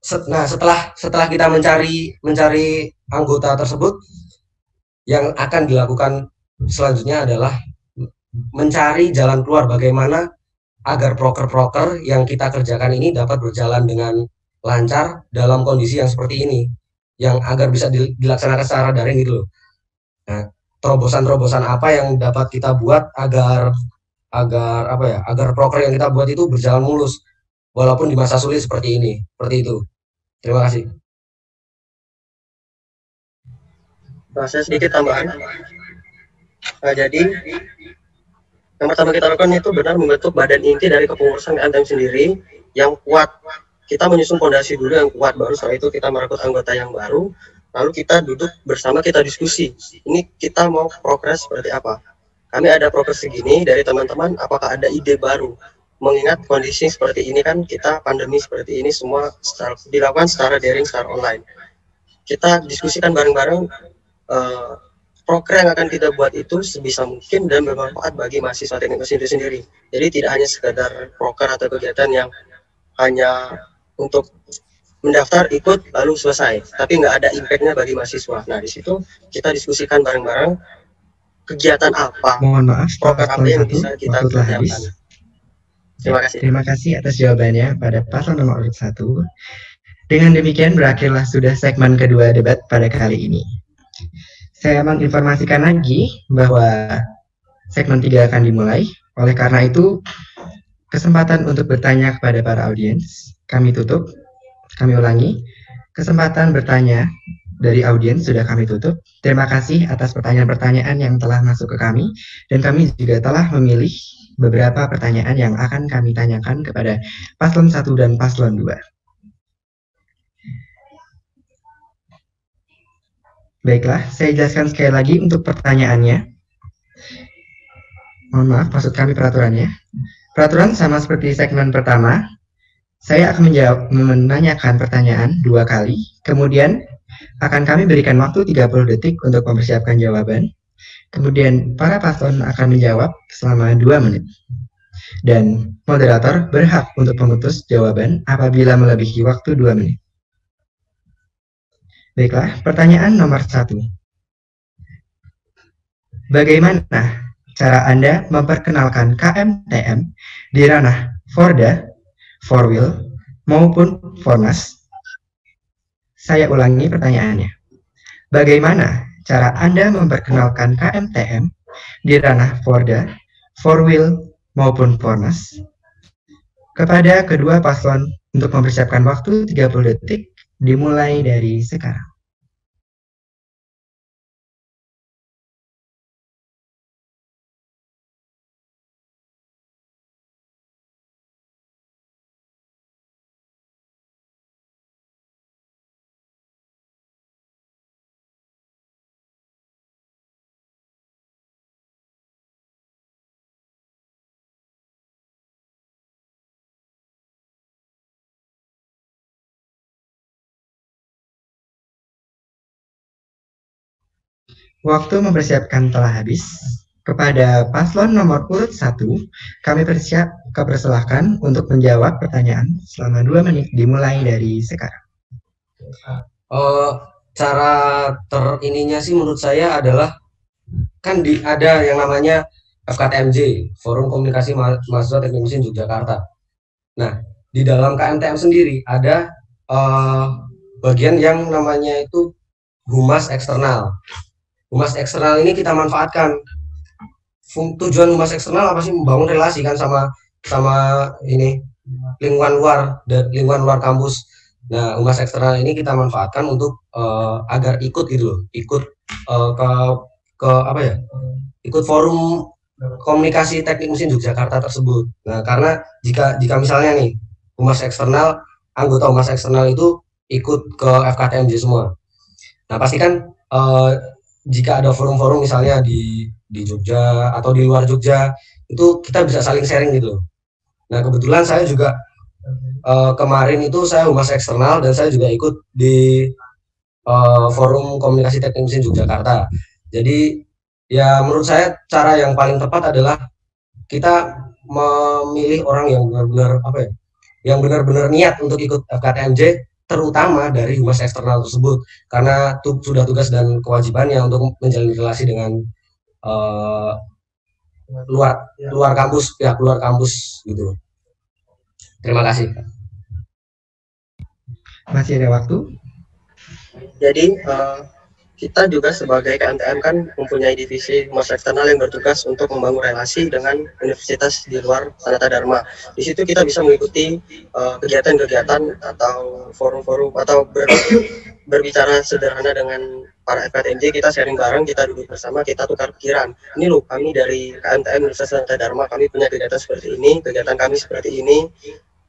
setelah kita mencari anggota tersebut, yang akan dilakukan selanjutnya adalah mencari jalan keluar bagaimana agar proker-proker yang kita kerjakan ini dapat berjalan dengan lancar dalam kondisi yang seperti ini, yang agar bisa dilaksanakan secara daring gitu loh. Nah, terobosan-terobosan apa yang dapat kita buat agar proker yang kita buat itu berjalan mulus walaupun di masa sulit seperti ini. Seperti itu. Terima kasih. Saya sedikit tambahan. Nah, jadi yang pertama kita lakukan itu benar membentuk badan inti dari kepengurusan KMTM sendiri yang kuat. Kita menyusun fondasi dulu yang kuat, baru setelah itu kita merekrut anggota yang baru, lalu kita duduk bersama, kita diskusi. Ini kita mau progres seperti apa? Kami ada progres segini dari teman-teman, apakah ada ide baru? Mengingat kondisi seperti ini kan, kita pandemi seperti ini semua dilakukan secara daring, secara online. Kita diskusikan bareng-bareng proker yang akan kita buat itu sebisa mungkin dan bermanfaat bagi mahasiswa teknik mesin itu sendiri. Jadi tidak hanya sekedar proker atau kegiatan yang hanya untuk mendaftar, ikut, lalu selesai. Tapi nggak ada impact-nya bagi mahasiswa. Nah, di situ kita diskusikan bareng-bareng kegiatan apa, Mohon maaf, proker apa yang bisa kita kerjakan. Terima kasih. Terima kasih atas jawabannya pada paslon nomor urut 1. Dengan demikian berakhirlah sudah segmen kedua debat pada kali ini. Saya menginformasikan lagi bahwa segmen 3 akan dimulai. Oleh karena itu, kesempatan untuk bertanya kepada para audiens kami tutup. Kami ulangi, kesempatan bertanya dari audiens sudah kami tutup. Terima kasih atas pertanyaan-pertanyaan yang telah masuk ke kami, dan kami juga telah memilih beberapa pertanyaan yang akan kami tanyakan kepada paslon 1 dan paslon 2. Baiklah, saya jelaskan sekali lagi untuk pertanyaannya. Mohon maaf, maksud kami peraturannya. Peraturan sama seperti segmen pertama. Saya akan menanyakan pertanyaan 2 kali. Kemudian Akan kami berikan waktu 30 detik untuk mempersiapkan jawaban. Kemudian para paslon akan menjawab selama 2 menit. Dan moderator berhak untuk memutus jawaban apabila melebihi waktu 2 menit. Baiklah, pertanyaan nomor 1. Bagaimana cara Anda memperkenalkan KMTM di ranah Forda, Forwil, maupun Fornas? Saya ulangi pertanyaannya. Bagaimana cara Anda memperkenalkan KMTM di ranah Forda, Forwil, maupun Fornas? Kepada kedua paslon untuk mempersiapkan waktu 30 detik dimulai dari sekarang. Waktu mempersiapkan telah habis. Kepada paslon nomor urut 1, kami persilahkan untuk menjawab pertanyaan selama 2 menit dimulai dari sekarang. Cara terininya sih menurut saya adalah kan ada yang namanya FKTMJ, Forum Komunikasi Mahasiswa Teknik Mesin Yogyakarta. Nah, di dalam KMTM sendiri ada bagian yang namanya itu humas eksternal. Humas eksternal ini kita manfaatkan. Tujuan humas eksternal apa sih? Membangun relasi kan sama ini lingkungan luar kampus. Nah, humas eksternal ini kita manfaatkan untuk agar ikut gitu loh, ikut ke apa ya? Ikut forum komunikasi teknik mesin Yogyakarta tersebut. Nah, karena jika misalnya nih anggota humas eksternal itu ikut ke FKTMJ semua. Nah, pastikan jika ada forum-forum misalnya di Jogja atau di luar Jogja, itu kita bisa saling sharing gitu. Nah, kebetulan saya juga kemarin itu saya humas eksternal dan saya juga ikut di forum komunikasi teknik mesin Yogyakarta. Jadi ya menurut saya cara yang paling tepat adalah kita memilih orang yang benar-benar niat untuk ikut FKTMJ, terutama dari humas eksternal tersebut, karena sudah tugas dan kewajibannya untuk menjalin relasi dengan luar kampus gitu. Terima kasih. Masih ada waktu? Jadi kita juga sebagai KMTM kan mempunyai divisi humas eksternal yang bertugas untuk membangun relasi dengan universitas di luar Sanata Dharma. Di situ kita bisa mengikuti kegiatan-kegiatan atau forum-forum atau berbicara sederhana dengan para FKTMJ, kita sharing bareng, kita duduk bersama, kita tukar pikiran. Ini loh, kami dari KMTM Universitas Sanata Dharma, kami punya kegiatan seperti ini, kegiatan kami seperti ini,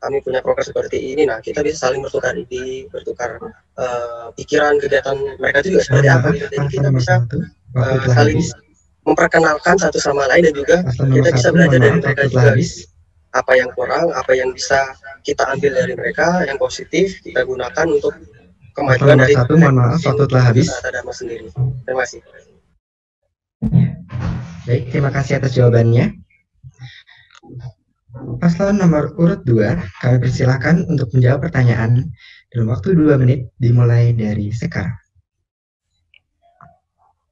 kami punya program seperti ini. Nah, kita bisa saling bertukar ide, bertukar pikiran, kegiatan mereka juga seperti apa. Jadi kita bisa saling memperkenalkan satu sama lain, dan juga kita bisa belajar dari mereka juga. Apa yang kurang, apa yang bisa kita ambil dari mereka, yang positif kita gunakan untuk kemajuan dari waktu telah habis. Sendiri. Terima kasih. Baik, terima kasih atas jawabannya. Paslon nomor urut 2, kami persilahkan untuk menjawab pertanyaan dalam waktu 2 menit dimulai dari sekarang.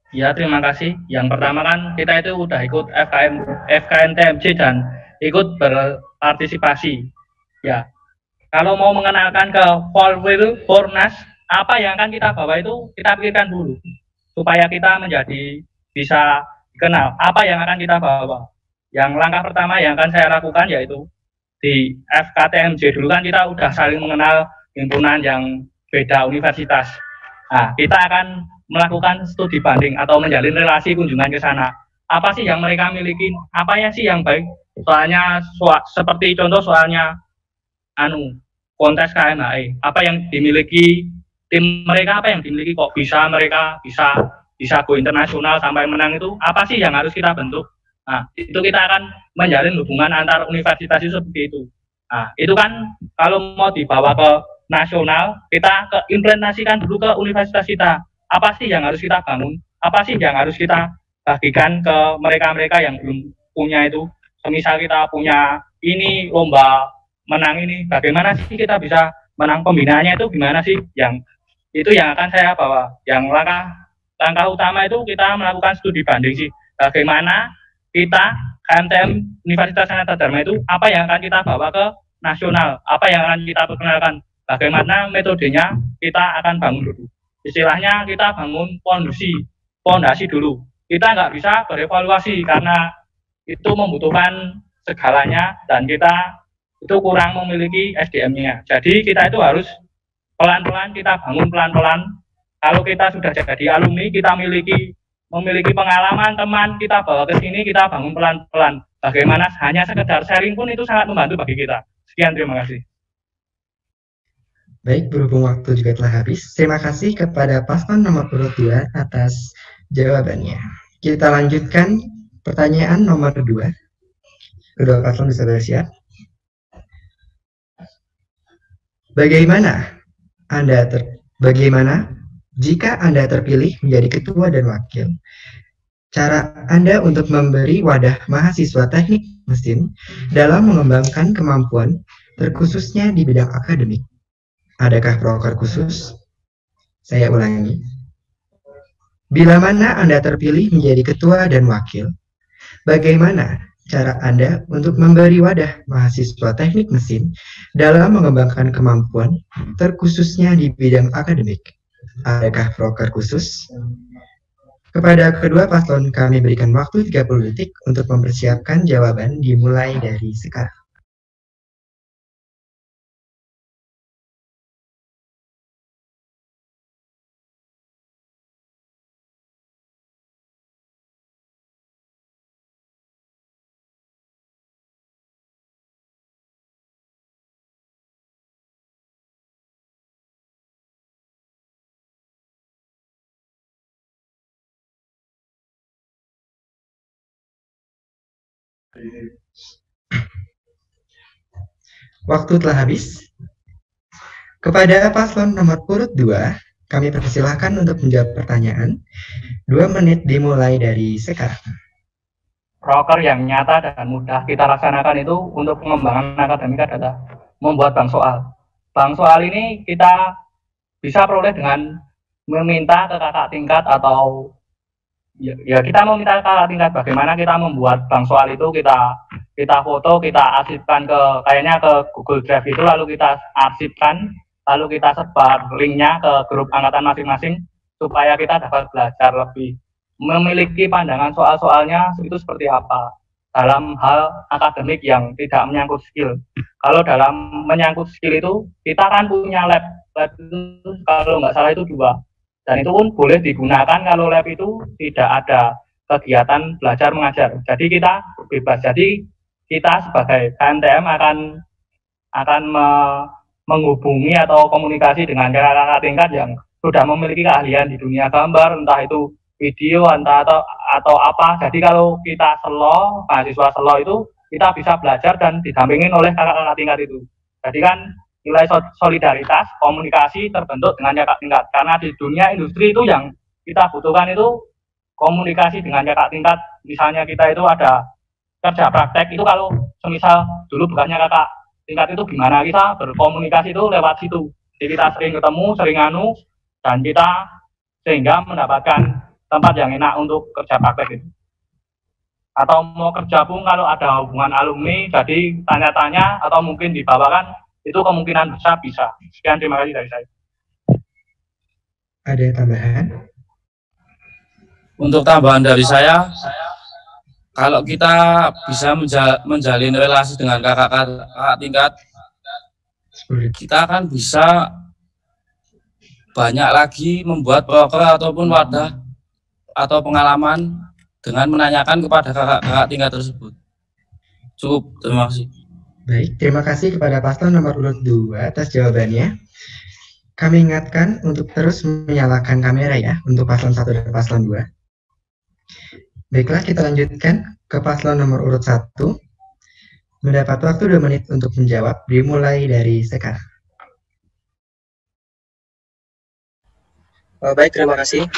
Ya, terima kasih. Yang pertama kan kita itu udah ikut FKMTMJ dan ikut berpartisipasi. Ya, kalau mau mengenalkan ke Forwil, Fornas, apa yang akan kita bawa itu kita pikirkan dulu supaya kita menjadi bisa dikenal. Apa yang akan kita bawa? Yang langkah pertama yang akan saya lakukan yaitu di FKTMJ dulu kan kita udah saling mengenal himpunan yang beda universitas. Nah, kita akan melakukan studi banding atau menjalin relasi kunjungan ke sana. Apa sih yang mereka miliki? Apa ya sih yang baik? Soalnya seperti contoh soalnya kontes KMHI. Apa yang dimiliki tim mereka, apa yang dimiliki kok bisa mereka bisa go internasional sampai menang itu? Apa sih yang harus kita bentuk? Nah, itu kita akan menjalin hubungan antar universitas itu seperti itu. Nah, itu kan kalau mau dibawa ke nasional, kita implementasikan dulu ke universitas kita. Apa sih yang harus kita bangun? Apa sih yang harus kita bagikan ke mereka-mereka yang belum punya itu? Semisal kita punya ini lomba menang ini, bagaimana sih kita bisa menang, pembinaannya itu gimana sih? Yang itu yang akan saya bawa. Yang langkah utama itu kita melakukan studi banding sih. Bagaimana kita KMTM Universitas Sanata Dharma itu apa yang akan kita bawa ke nasional, apa yang akan kita perkenalkan, bagaimana metodenya kita akan bangun dulu. Istilahnya kita bangun pondasi dulu. Kita nggak bisa berevaluasi karena itu membutuhkan segalanya dan kita itu kurang memiliki SDM-nya. Jadi kita itu harus pelan-pelan kita bangun pelan-pelan. Kalau kita sudah jadi alumni, kita memiliki pengalaman teman, kita bawa ke sini, kita bangun pelan-pelan. Bagaimana hanya sekedar sharing pun itu sangat membantu bagi kita. Sekian, terima kasih. Baik, berhubung waktu juga telah habis, terima kasih kepada paslon nomor urut 2 atas jawabannya. Kita lanjutkan pertanyaan nomor 2. Kedua paslon bisa bersiap. Bagaimana jika Anda terpilih menjadi ketua dan wakil? Cara Anda untuk memberi wadah mahasiswa teknik mesin dalam mengembangkan kemampuan terkhususnya di bidang akademik. Adakah proker khusus? Saya ulangi. Bila mana Anda terpilih menjadi ketua dan wakil, bagaimana cara Anda untuk memberi wadah mahasiswa teknik mesin dalam mengembangkan kemampuan terkhususnya di bidang akademik? Adakah proker khusus? Kepada kedua paslon kami berikan waktu 30 detik untuk mempersiapkan jawaban dimulai dari sekarang. Waktu telah habis. Kepada paslon nomor urut 2, kami persilahkan untuk menjawab pertanyaan. 2 menit dimulai dari sekarang. Proker yang nyata dan mudah kita laksanakan itu untuk pengembangan akademik adalah membuat bank soal. Bank soal ini kita bisa peroleh dengan meminta ke kakak tingkat atau ya kita meminta ke kakak tingkat bagaimana kita membuat bank soal itu, kita foto, kita arsipkan kayaknya ke Google Drive itu, lalu kita arsipkan, lalu kita sebar linknya ke grup angkatan masing-masing supaya kita dapat belajar lebih, memiliki pandangan soal-soalnya itu seperti apa dalam hal akademik yang tidak menyangkut skill. Kalau dalam menyangkut skill itu kita kan punya lab itu kalau nggak salah itu 2. Dan itu pun boleh digunakan kalau lab itu tidak ada kegiatan belajar mengajar. Jadi kita bebas. Jadi kita sebagai KMTM akan menghubungi atau komunikasi dengan kakak-kakak tingkat yang sudah memiliki keahlian di dunia gambar, entah itu video, entah atau apa. Jadi kalau kita mahasiswa selo itu kita bisa belajar dan didampingin oleh kakak-kakak tingkat itu. Jadi kan nilai solidaritas, komunikasi terbentuk dengan kakak tingkat. Karena di dunia industri itu yang kita butuhkan itu komunikasi dengan kakak tingkat. Misalnya kita itu ada kerja praktek, itu kalau semisal dulu bukannya kakak tingkat itu gimana, kita berkomunikasi itu lewat situ. Jadi kita sering ketemu, sering dan kita sehingga mendapatkan tempat yang enak untuk kerja praktek itu. Atau mau kerja pun kalau ada hubungan alumni, jadi tanya-tanya atau mungkin dibawakan, itu kemungkinan besar bisa. Sekian, terima kasih dari saya. Ada tambahan? Untuk tambahan dari saya, kalau kita bisa menjalin relasi dengan kakak tingkat, kita akan bisa banyak lagi membuat proker ataupun wadah atau pengalaman dengan menanyakan kepada kakak tingkat tersebut. Cukup, terima kasih. Baik, terima kasih kepada paslon nomor urut 2 atas jawabannya. Kami ingatkan untuk terus menyalakan kamera ya, untuk paslon 1 dan paslon 2. Baiklah, kita lanjutkan ke paslon nomor urut 1. Mendapat waktu 2 menit untuk menjawab, dimulai dari sekarang. Baik, terima kasih.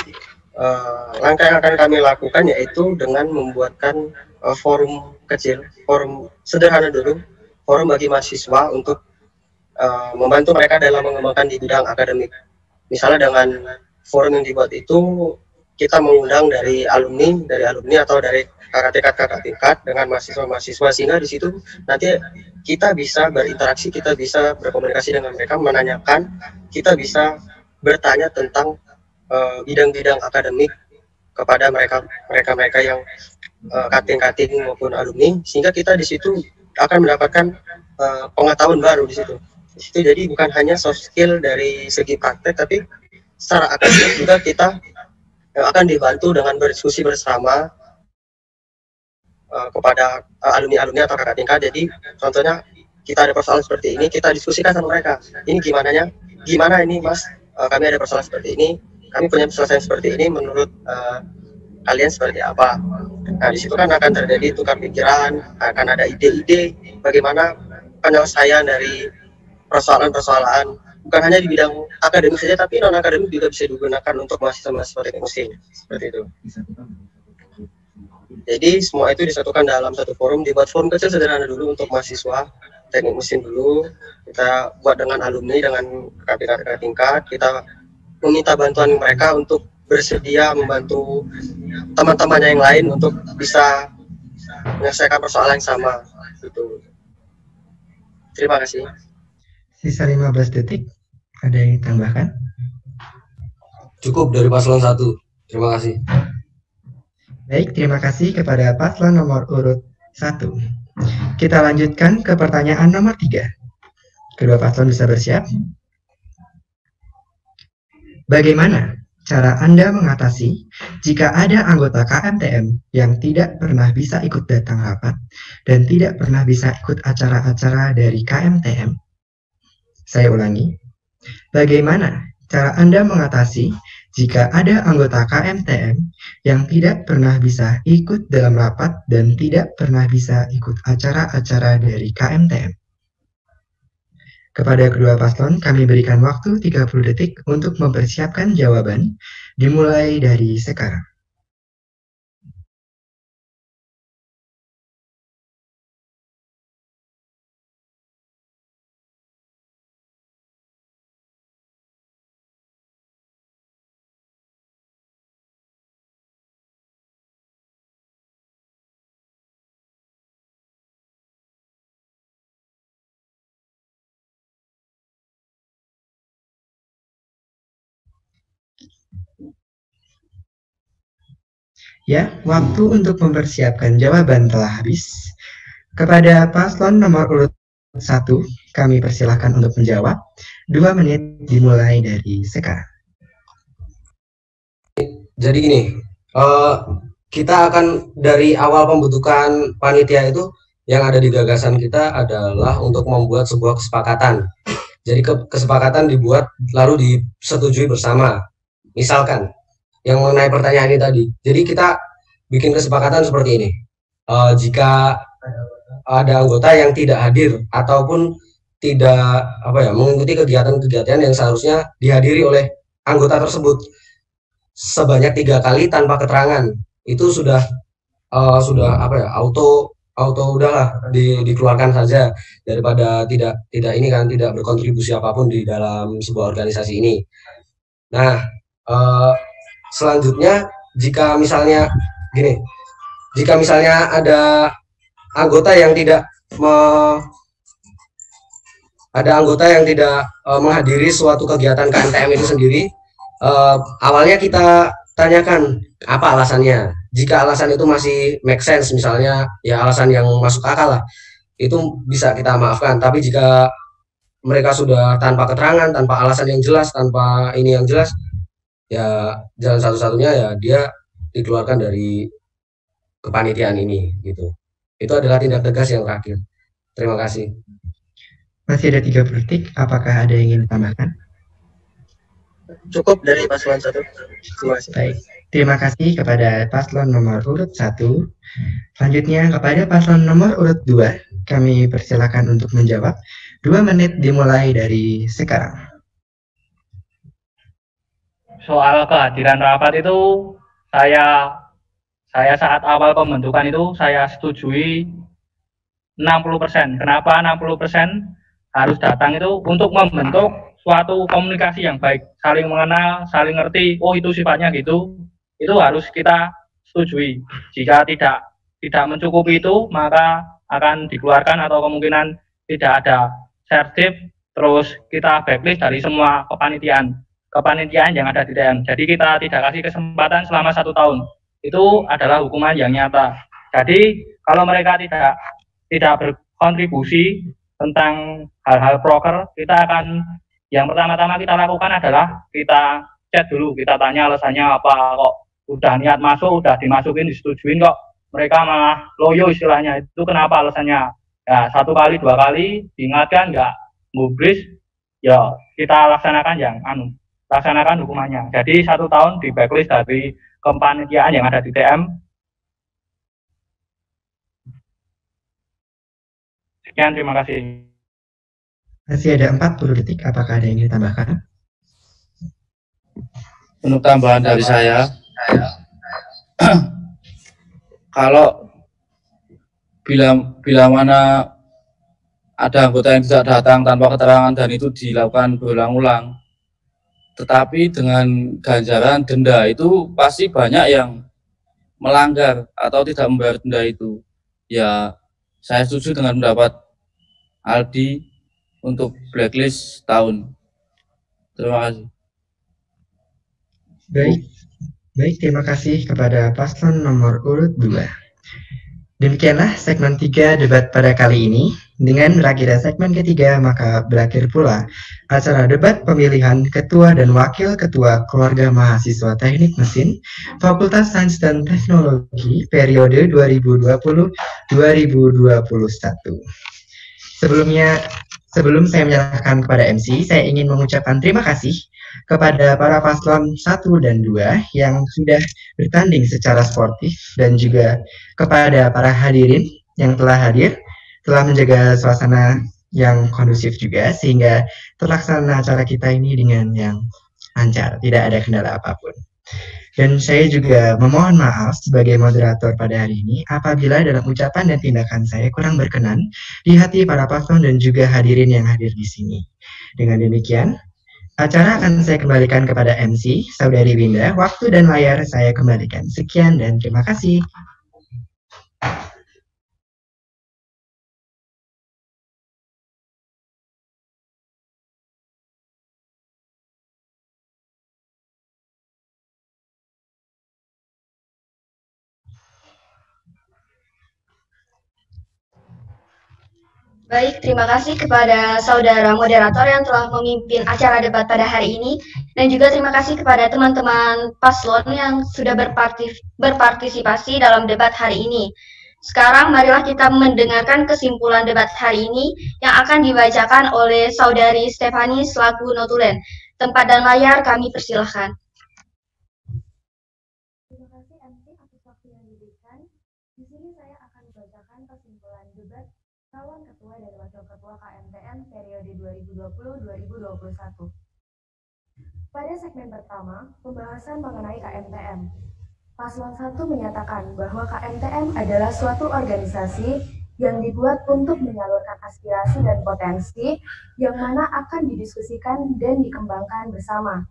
Langkah yang akan kami lakukan yaitu dengan membuatkan forum kecil, forum sederhana dulu, forum bagi mahasiswa untuk membantu mereka dalam mengembangkan di bidang akademik. Misalnya dengan forum yang dibuat itu kita mengundang dari alumni atau dari kakak tingkat dengan mahasiswa-mahasiswa, sehingga di situ nanti kita bisa berinteraksi, kita bisa berkomunikasi dengan mereka, menanyakan, kita bisa bertanya tentang bidang-bidang akademik kepada mereka yang kating-kating maupun alumni, sehingga kita di situ akan mendapatkan pengetahuan baru di situ. Jadi bukan hanya soft skill dari segi praktek, tapi secara akademik juga kita akan dibantu dengan berdiskusi bersama kepada alumni atau kakak tingkat. Jadi contohnya kita ada persoalan seperti ini, kita diskusikan sama mereka. Ini gimana ini mas? Kami ada persoalan seperti ini, kami punya penyelesaian seperti ini, menurut kalian seperti apa? Nah, di situ kan akan terjadi tukar pikiran, akan ada ide-ide bagaimana penyelesaian dari persoalan-persoalan, bukan hanya di bidang akademik saja, tapi non-akademik juga bisa digunakan untuk mahasiswa-mahasiswa teknik mesin, seperti itu. Jadi semua itu disatukan dalam satu forum, dibuat forum kecil sederhana dulu untuk mahasiswa teknik mesin dulu, kita buat dengan alumni, dengan kakak tingkat, kita meminta bantuan mereka untuk bersedia membantu teman-temannya yang lain untuk bisa menyelesaikan persoalan yang sama. Gitu. Terima kasih. Sisa 15 detik, ada yang ditambahkan? Cukup dari paslon 1. Terima kasih. Baik, terima kasih kepada paslon nomor urut 1. Kita lanjutkan ke pertanyaan nomor 3. Kedua paslon bisa bersiap. Bagaimana cara Anda mengatasi jika ada anggota KMTM yang tidak pernah bisa ikut datang rapat dan tidak pernah bisa ikut acara-acara dari KMTM? Saya ulangi. Bagaimana cara Anda mengatasi jika ada anggota KMTM yang tidak pernah bisa ikut dalam rapat dan tidak pernah bisa ikut acara-acara dari KMTM? Kepada kedua paslon, kami berikan waktu 30 detik untuk mempersiapkan jawaban, dimulai dari sekarang. Ya, waktu untuk mempersiapkan jawaban telah habis. Kepada paslon nomor urut 1, kami persilahkan untuk menjawab. 2 menit dimulai dari sekarang. Jadi gini, kita akan dari awal pembentukan panitia itu, yang ada di gagasan kita adalah untuk membuat sebuah kesepakatan. Jadi kesepakatan dibuat lalu disetujui bersama. Misalkan yang mengenai pertanyaan ini tadi. Jadi kita bikin kesepakatan seperti ini. Jika ada anggota yang tidak hadir ataupun tidak mengikuti kegiatan-kegiatan yang seharusnya dihadiri oleh anggota tersebut sebanyak 3 kali tanpa keterangan, itu sudah auto udahlah dikeluarkan saja, daripada tidak berkontribusi apapun di dalam sebuah organisasi ini. Nah, selanjutnya jika misalnya ada anggota yang tidak menghadiri suatu kegiatan KMTM itu sendiri, awalnya kita tanyakan apa alasannya. Jika alasan itu masih make sense, misalnya ya alasan yang masuk akal lah, itu bisa kita maafkan. Tapi jika mereka sudah tanpa keterangan, tanpa alasan yang jelas, tanpa ini yang jelas, ya jalan satu-satunya ya dia dikeluarkan dari kepanitiaan ini gitu. Itu adalah tindak tegas yang terakhir. Terima kasih. Masih ada 30 detik, apakah ada yang ingin ditambahkan? Cukup dari paslon 1. Terima kasih. Baik, terima kasih kepada paslon nomor urut 1. Selanjutnya kepada paslon nomor urut 2, kami persilakan untuk menjawab. 2 menit dimulai dari sekarang. soal kehadiran rapat itu saya saat awal pembentukan itu saya setujui 60%. Kenapa 60% harus datang itu untuk membentuk suatu komunikasi yang baik, saling mengenal, saling ngerti, oh itu sifatnya gitu, itu harus kita setujui. Jika tidak mencukupi itu, maka akan dikeluarkan atau kemungkinan tidak ada sertif, terus kita blacklist dari semua kepanitiaan yang ada di TM. Jadi kita tidak kasih kesempatan selama 1 tahun. Itu adalah hukuman yang nyata. Jadi kalau mereka tidak berkontribusi tentang hal-hal proker, kita akan yang pertama-tama kita lakukan adalah kita chat dulu, kita tanya alasannya apa, kok udah niat masuk, udah dimasukin, disetujuin kok mereka malah loyo istilahnya, itu kenapa alasannya. Ya 1 kali 2 kali diingatkan nggak ngubris, ya kita laksanakan hukumannya. Jadi 1 tahun di backlist dari kepanitiaan yang ada di TM. Sekian, terima kasih. Masih ada 40 detik, apakah ada yang ingin ditambahkan? Untuk tambahan dari saya, kalau bila mana ada anggota yang tidak datang tanpa keterangan dan itu dilakukan berulang-ulang, tetapi dengan ganjaran denda itu pasti banyak yang melanggar atau tidak membayar denda itu. Ya, saya setuju dengan pendapat Aldi untuk blacklist tahun. Terima kasih. Baik, terima kasih kepada paslon nomor urut 2. Demikianlah segmen 3 debat pada kali ini. Dengan berakhirnya segmen ketiga, maka berakhir pula acara debat pemilihan ketua dan wakil ketua keluarga mahasiswa teknik mesin Fakultas Sains dan Teknologi periode 2020-2021. Sebelum saya menyerahkan kepada MC, saya ingin mengucapkan terima kasih kepada para paslon 1 dan 2 yang sudah bertanding secara sportif dan juga kepada para hadirin yang telah hadir, telah menjaga suasana yang kondusif juga sehingga terlaksana acara kita ini dengan yang lancar, tidak ada kendala apapun. Dan saya juga memohon maaf sebagai moderator pada hari ini apabila dalam ucapan dan tindakan saya kurang berkenan di hati para paslon dan juga hadirin yang hadir di sini. Dengan demikian, acara akan saya kembalikan kepada MC, Saudari Winda. Waktu dan layar saya kembalikan. Sekian dan terima kasih. Baik, terima kasih kepada saudara moderator yang telah memimpin acara debat pada hari ini, dan juga terima kasih kepada teman-teman paslon yang sudah berpartisipasi dalam debat hari ini. Sekarang marilah kita mendengarkan kesimpulan debat hari ini yang akan dibacakan oleh saudari Stefani selaku notulen. Tempat dan layar kami persilahkan. Terima kasih MC atas waktu yang diberikan. Di sini saya akan membacakan kesimpulan debat calon ketua dan wakil ketua KMTM periode 2020-2021. Pada segmen pertama, pembahasan mengenai KMTM. Paslon 1 menyatakan bahwa KMTM adalah suatu organisasi yang dibuat untuk menyalurkan aspirasi dan potensi yang mana akan didiskusikan dan dikembangkan bersama,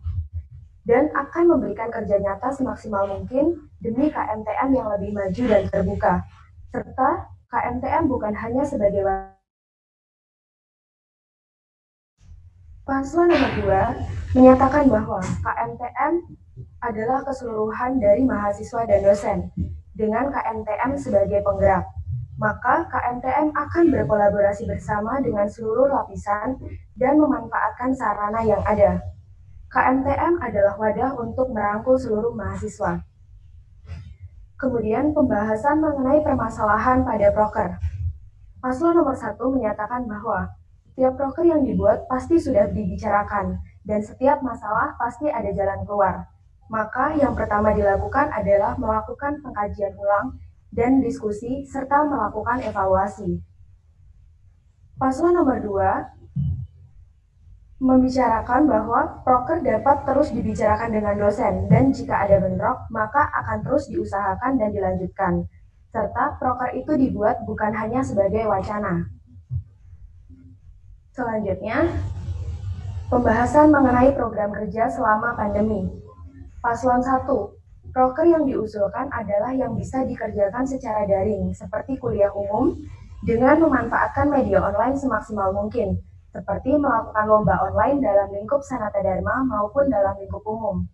dan akan memberikan kerja nyata semaksimal mungkin demi KMTM yang lebih maju dan terbuka, serta KMTM bukan hanya sebagai Paslon nomor 2 menyatakan bahwa KMTM adalah keseluruhan dari mahasiswa dan dosen dengan KMTM sebagai penggerak. Maka KMTM akan berkolaborasi bersama dengan seluruh lapisan dan memanfaatkan sarana yang ada. KMTM adalah wadah untuk merangkul seluruh mahasiswa. Kemudian pembahasan mengenai permasalahan pada proker. Paslon nomor 1 menyatakan bahwa setiap proker yang dibuat pasti sudah dibicarakan dan setiap masalah pasti ada jalan keluar. Maka yang pertama dilakukan adalah melakukan pengkajian ulang dan diskusi serta melakukan evaluasi. Paslon nomor 2 membicarakan bahwa proker dapat terus dibicarakan dengan dosen, dan jika ada bentrok, maka akan terus diusahakan dan dilanjutkan, serta proker itu dibuat bukan hanya sebagai wacana. Selanjutnya, pembahasan mengenai program kerja selama pandemi. Paslon 1, proker yang diusulkan adalah yang bisa dikerjakan secara daring, seperti kuliah umum, dengan memanfaatkan media online semaksimal mungkin, seperti melakukan lomba online dalam lingkup Sanata Dharma maupun dalam lingkup umum.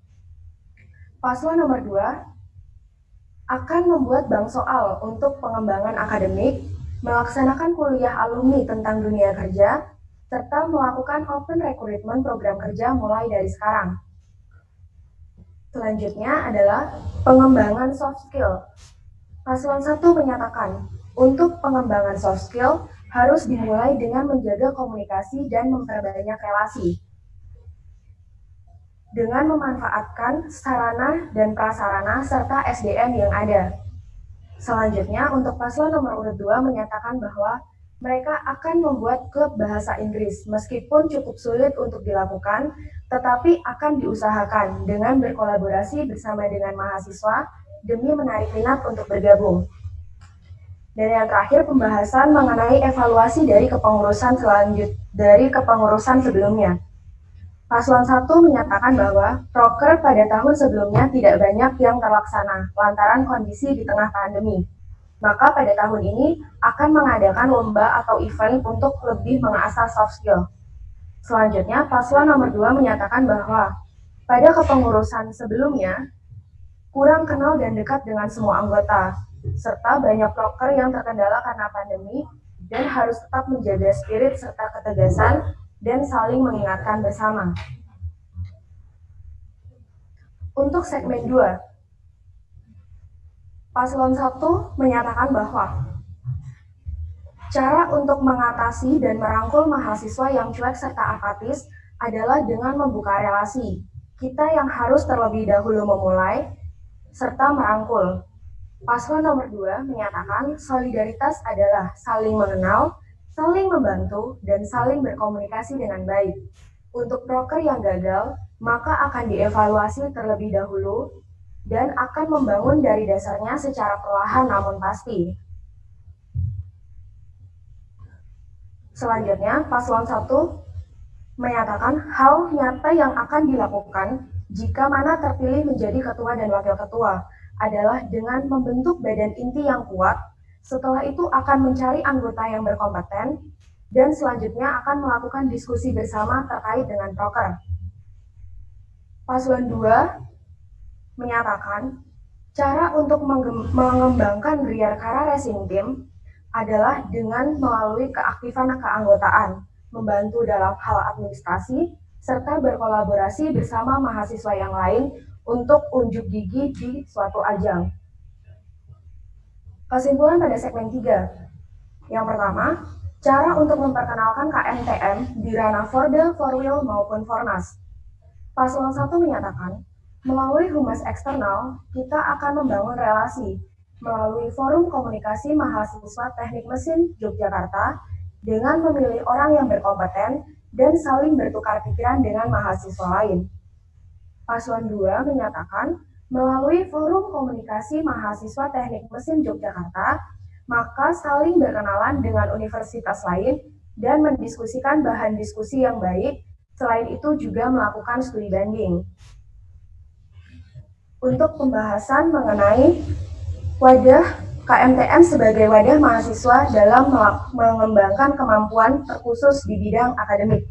Paslon nomor 2 akan membuat bank soal untuk pengembangan akademik, melaksanakan kuliah alumni tentang dunia kerja, serta melakukan open recruitment program kerja mulai dari sekarang. Selanjutnya adalah pengembangan soft skill. Paslon 1 menyatakan, untuk pengembangan soft skill, harus dimulai dengan menjaga komunikasi dan memperbanyak relasi. Dengan memanfaatkan sarana dan prasarana serta SDM yang ada. Selanjutnya, untuk paslon nomor urut 2 menyatakan bahwa mereka akan membuat klub bahasa Inggris, meskipun cukup sulit untuk dilakukan, tetapi akan diusahakan dengan berkolaborasi bersama dengan mahasiswa demi menarik minat untuk bergabung. Dan yang terakhir, pembahasan mengenai evaluasi dari kepengurusan sebelumnya. Paslon 1 menyatakan bahwa proker pada tahun sebelumnya tidak banyak yang terlaksana lantaran kondisi di tengah pandemi. Maka pada tahun ini akan mengadakan lomba atau event untuk lebih mengasah soft skill. Selanjutnya, paslon nomor 2 menyatakan bahwa pada kepengurusan sebelumnya kurang kenal dan dekat dengan semua anggota, serta banyak proker yang terkendala karena pandemi dan harus tetap menjaga spirit serta ketegasan dan saling mengingatkan bersama. Untuk segmen 2, paslon 1 menyatakan bahwa cara untuk mengatasi dan merangkul mahasiswa yang cuek serta apatis adalah dengan membuka relasi. Kita yang harus terlebih dahulu memulai serta merangkul. Paslon nomor 2 menyatakan solidaritas adalah saling mengenal, saling membantu, dan saling berkomunikasi dengan baik. Untuk proker yang gagal, maka akan dievaluasi terlebih dahulu dan akan membangun dari dasarnya secara perlahan namun pasti. Selanjutnya, paslon 1 menyatakan hal nyata yang akan dilakukan jika mana terpilih menjadi ketua dan wakil ketua adalah dengan membentuk badan inti yang kuat, setelah itu akan mencari anggota yang berkompeten, dan selanjutnya akan melakukan diskusi bersama terkait dengan proker. Paslon 2 menyatakan cara untuk mengembangkan Riyarkara Racing Team adalah dengan melalui keaktifan keanggotaan, membantu dalam hal administrasi, serta berkolaborasi bersama mahasiswa yang lain untuk unjuk gigi di suatu ajang. Kesimpulan pada segmen 3. Yang pertama, cara untuk memperkenalkan KMTM di ranah Forda, Forwil, maupun Fornas. Paslon 1 menyatakan, melalui humas eksternal, kita akan membangun relasi melalui forum komunikasi mahasiswa Teknik Mesin Yogyakarta dengan memilih orang yang berkompeten dan saling bertukar pikiran dengan mahasiswa lain. Paslon 2 menyatakan, melalui forum komunikasi mahasiswa Teknik Mesin Yogyakarta, maka saling berkenalan dengan universitas lain dan mendiskusikan bahan diskusi yang baik, selain itu juga melakukan studi banding. Untuk pembahasan mengenai wadah KMTM sebagai wadah mahasiswa dalam mengembangkan kemampuan terkhusus di bidang akademik.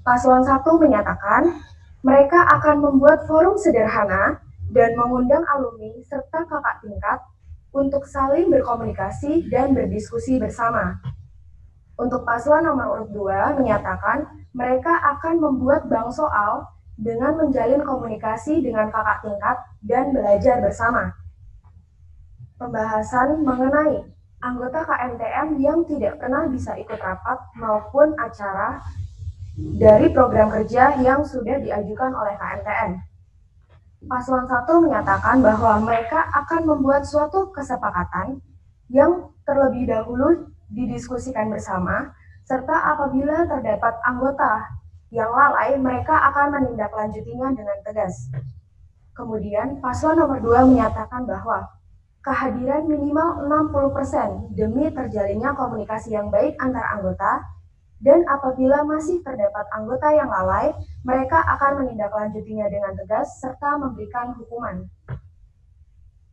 Paslon 1 menyatakan, mereka akan membuat forum sederhana dan mengundang alumni serta kakak tingkat untuk saling berkomunikasi dan berdiskusi bersama. Untuk paslon nomor urut 2 menyatakan mereka akan membuat bank soal dengan menjalin komunikasi dengan kakak tingkat dan belajar bersama. Pembahasan mengenai anggota KMTM yang tidak pernah bisa ikut rapat maupun acara dari program kerja yang sudah diajukan oleh KMTM. Paslon 1 menyatakan bahwa mereka akan membuat suatu kesepakatan yang terlebih dahulu didiskusikan bersama, serta apabila terdapat anggota yang lalai, mereka akan menindaklanjutinya dengan tegas. Kemudian, paslon nomor 2 menyatakan bahwa kehadiran minimal 60% demi terjalinnya komunikasi yang baik antar anggota, dan apabila masih terdapat anggota yang lalai, mereka akan menindaklanjutinya dengan tegas serta memberikan hukuman.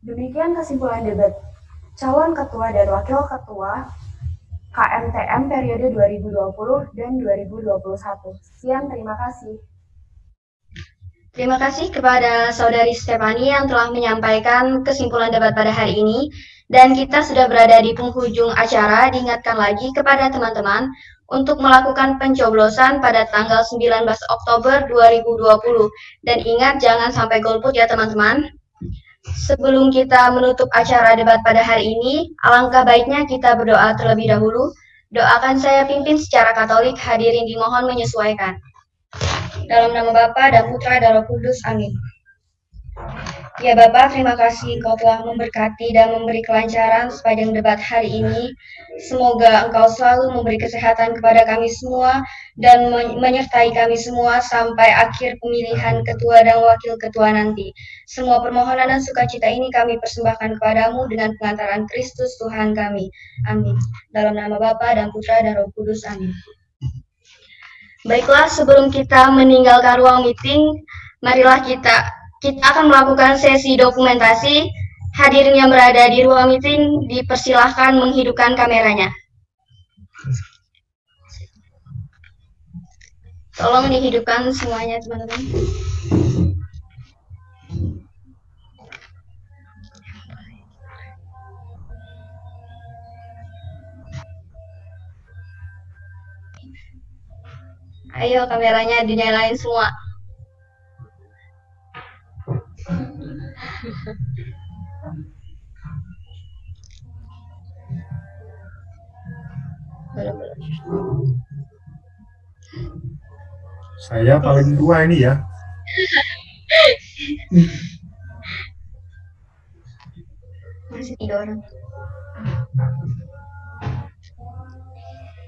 Demikian kesimpulan debat calon ketua dan wakil ketua KMTM periode 2020 dan 2021. Sekian, terima kasih. Terima kasih kepada Saudari Stefani yang telah menyampaikan kesimpulan debat pada hari ini. Dan kita sudah berada di penghujung acara. Diingatkan lagi kepada teman-teman untuk melakukan pencoblosan pada tanggal 19 Oktober 2020. Dan ingat, jangan sampai golput ya teman-teman. Sebelum kita menutup acara debat pada hari ini, alangkah baiknya kita berdoa terlebih dahulu. Doakan saya pimpin secara Katolik, hadirin dimohon menyesuaikan. Dalam nama Bapa dan Putra dan Roh Kudus, amin. Ya Bapa, terima kasih Engkau telah memberkati dan memberi kelancaran sepanjang debat hari ini. Semoga Engkau selalu memberi kesehatan kepada kami semua dan menyertai kami semua sampai akhir pemilihan ketua dan wakil ketua nanti. Semua permohonan dan sukacita ini kami persembahkan kepadamu dengan pengantaran Kristus Tuhan kami. Amin. Dalam nama Bapa dan Putra dan Roh Kudus, amin. Baiklah, sebelum kita meninggalkan ruang meeting, marilah kita akan melakukan sesi dokumentasi. Hadirin yang berada di ruang meeting dipersilahkan menghidupkan kameranya. Tolong dihidupkan semuanya, teman-teman. Ayo, kameranya dinyalain semua. Saya paling tua ini ya. Masih 3 orang.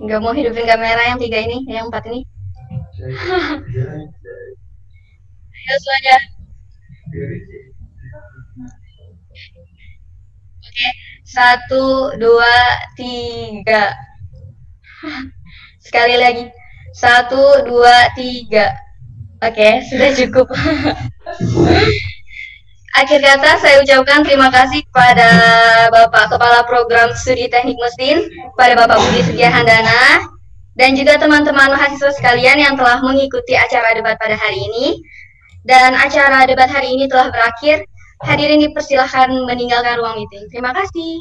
Nggak mau hidupin kamera yang 3 ini, yang 4 ini. Ayo semuanya. Oke, 1, 2, 3. Sekali lagi. 1, 2, 3. Oke, sudah cukup. Akhir kata saya ucapkan terima kasih kepada Bapak Kepala Program Studi Teknik Mesin, kepada Bapak Budi Setiahandana, dan juga teman-teman mahasiswa sekalian yang telah mengikuti acara debat pada hari ini. Dan acara debat hari ini telah berakhir. Hadirin dipersilahkan meninggalkan ruang meeting. Terima kasih.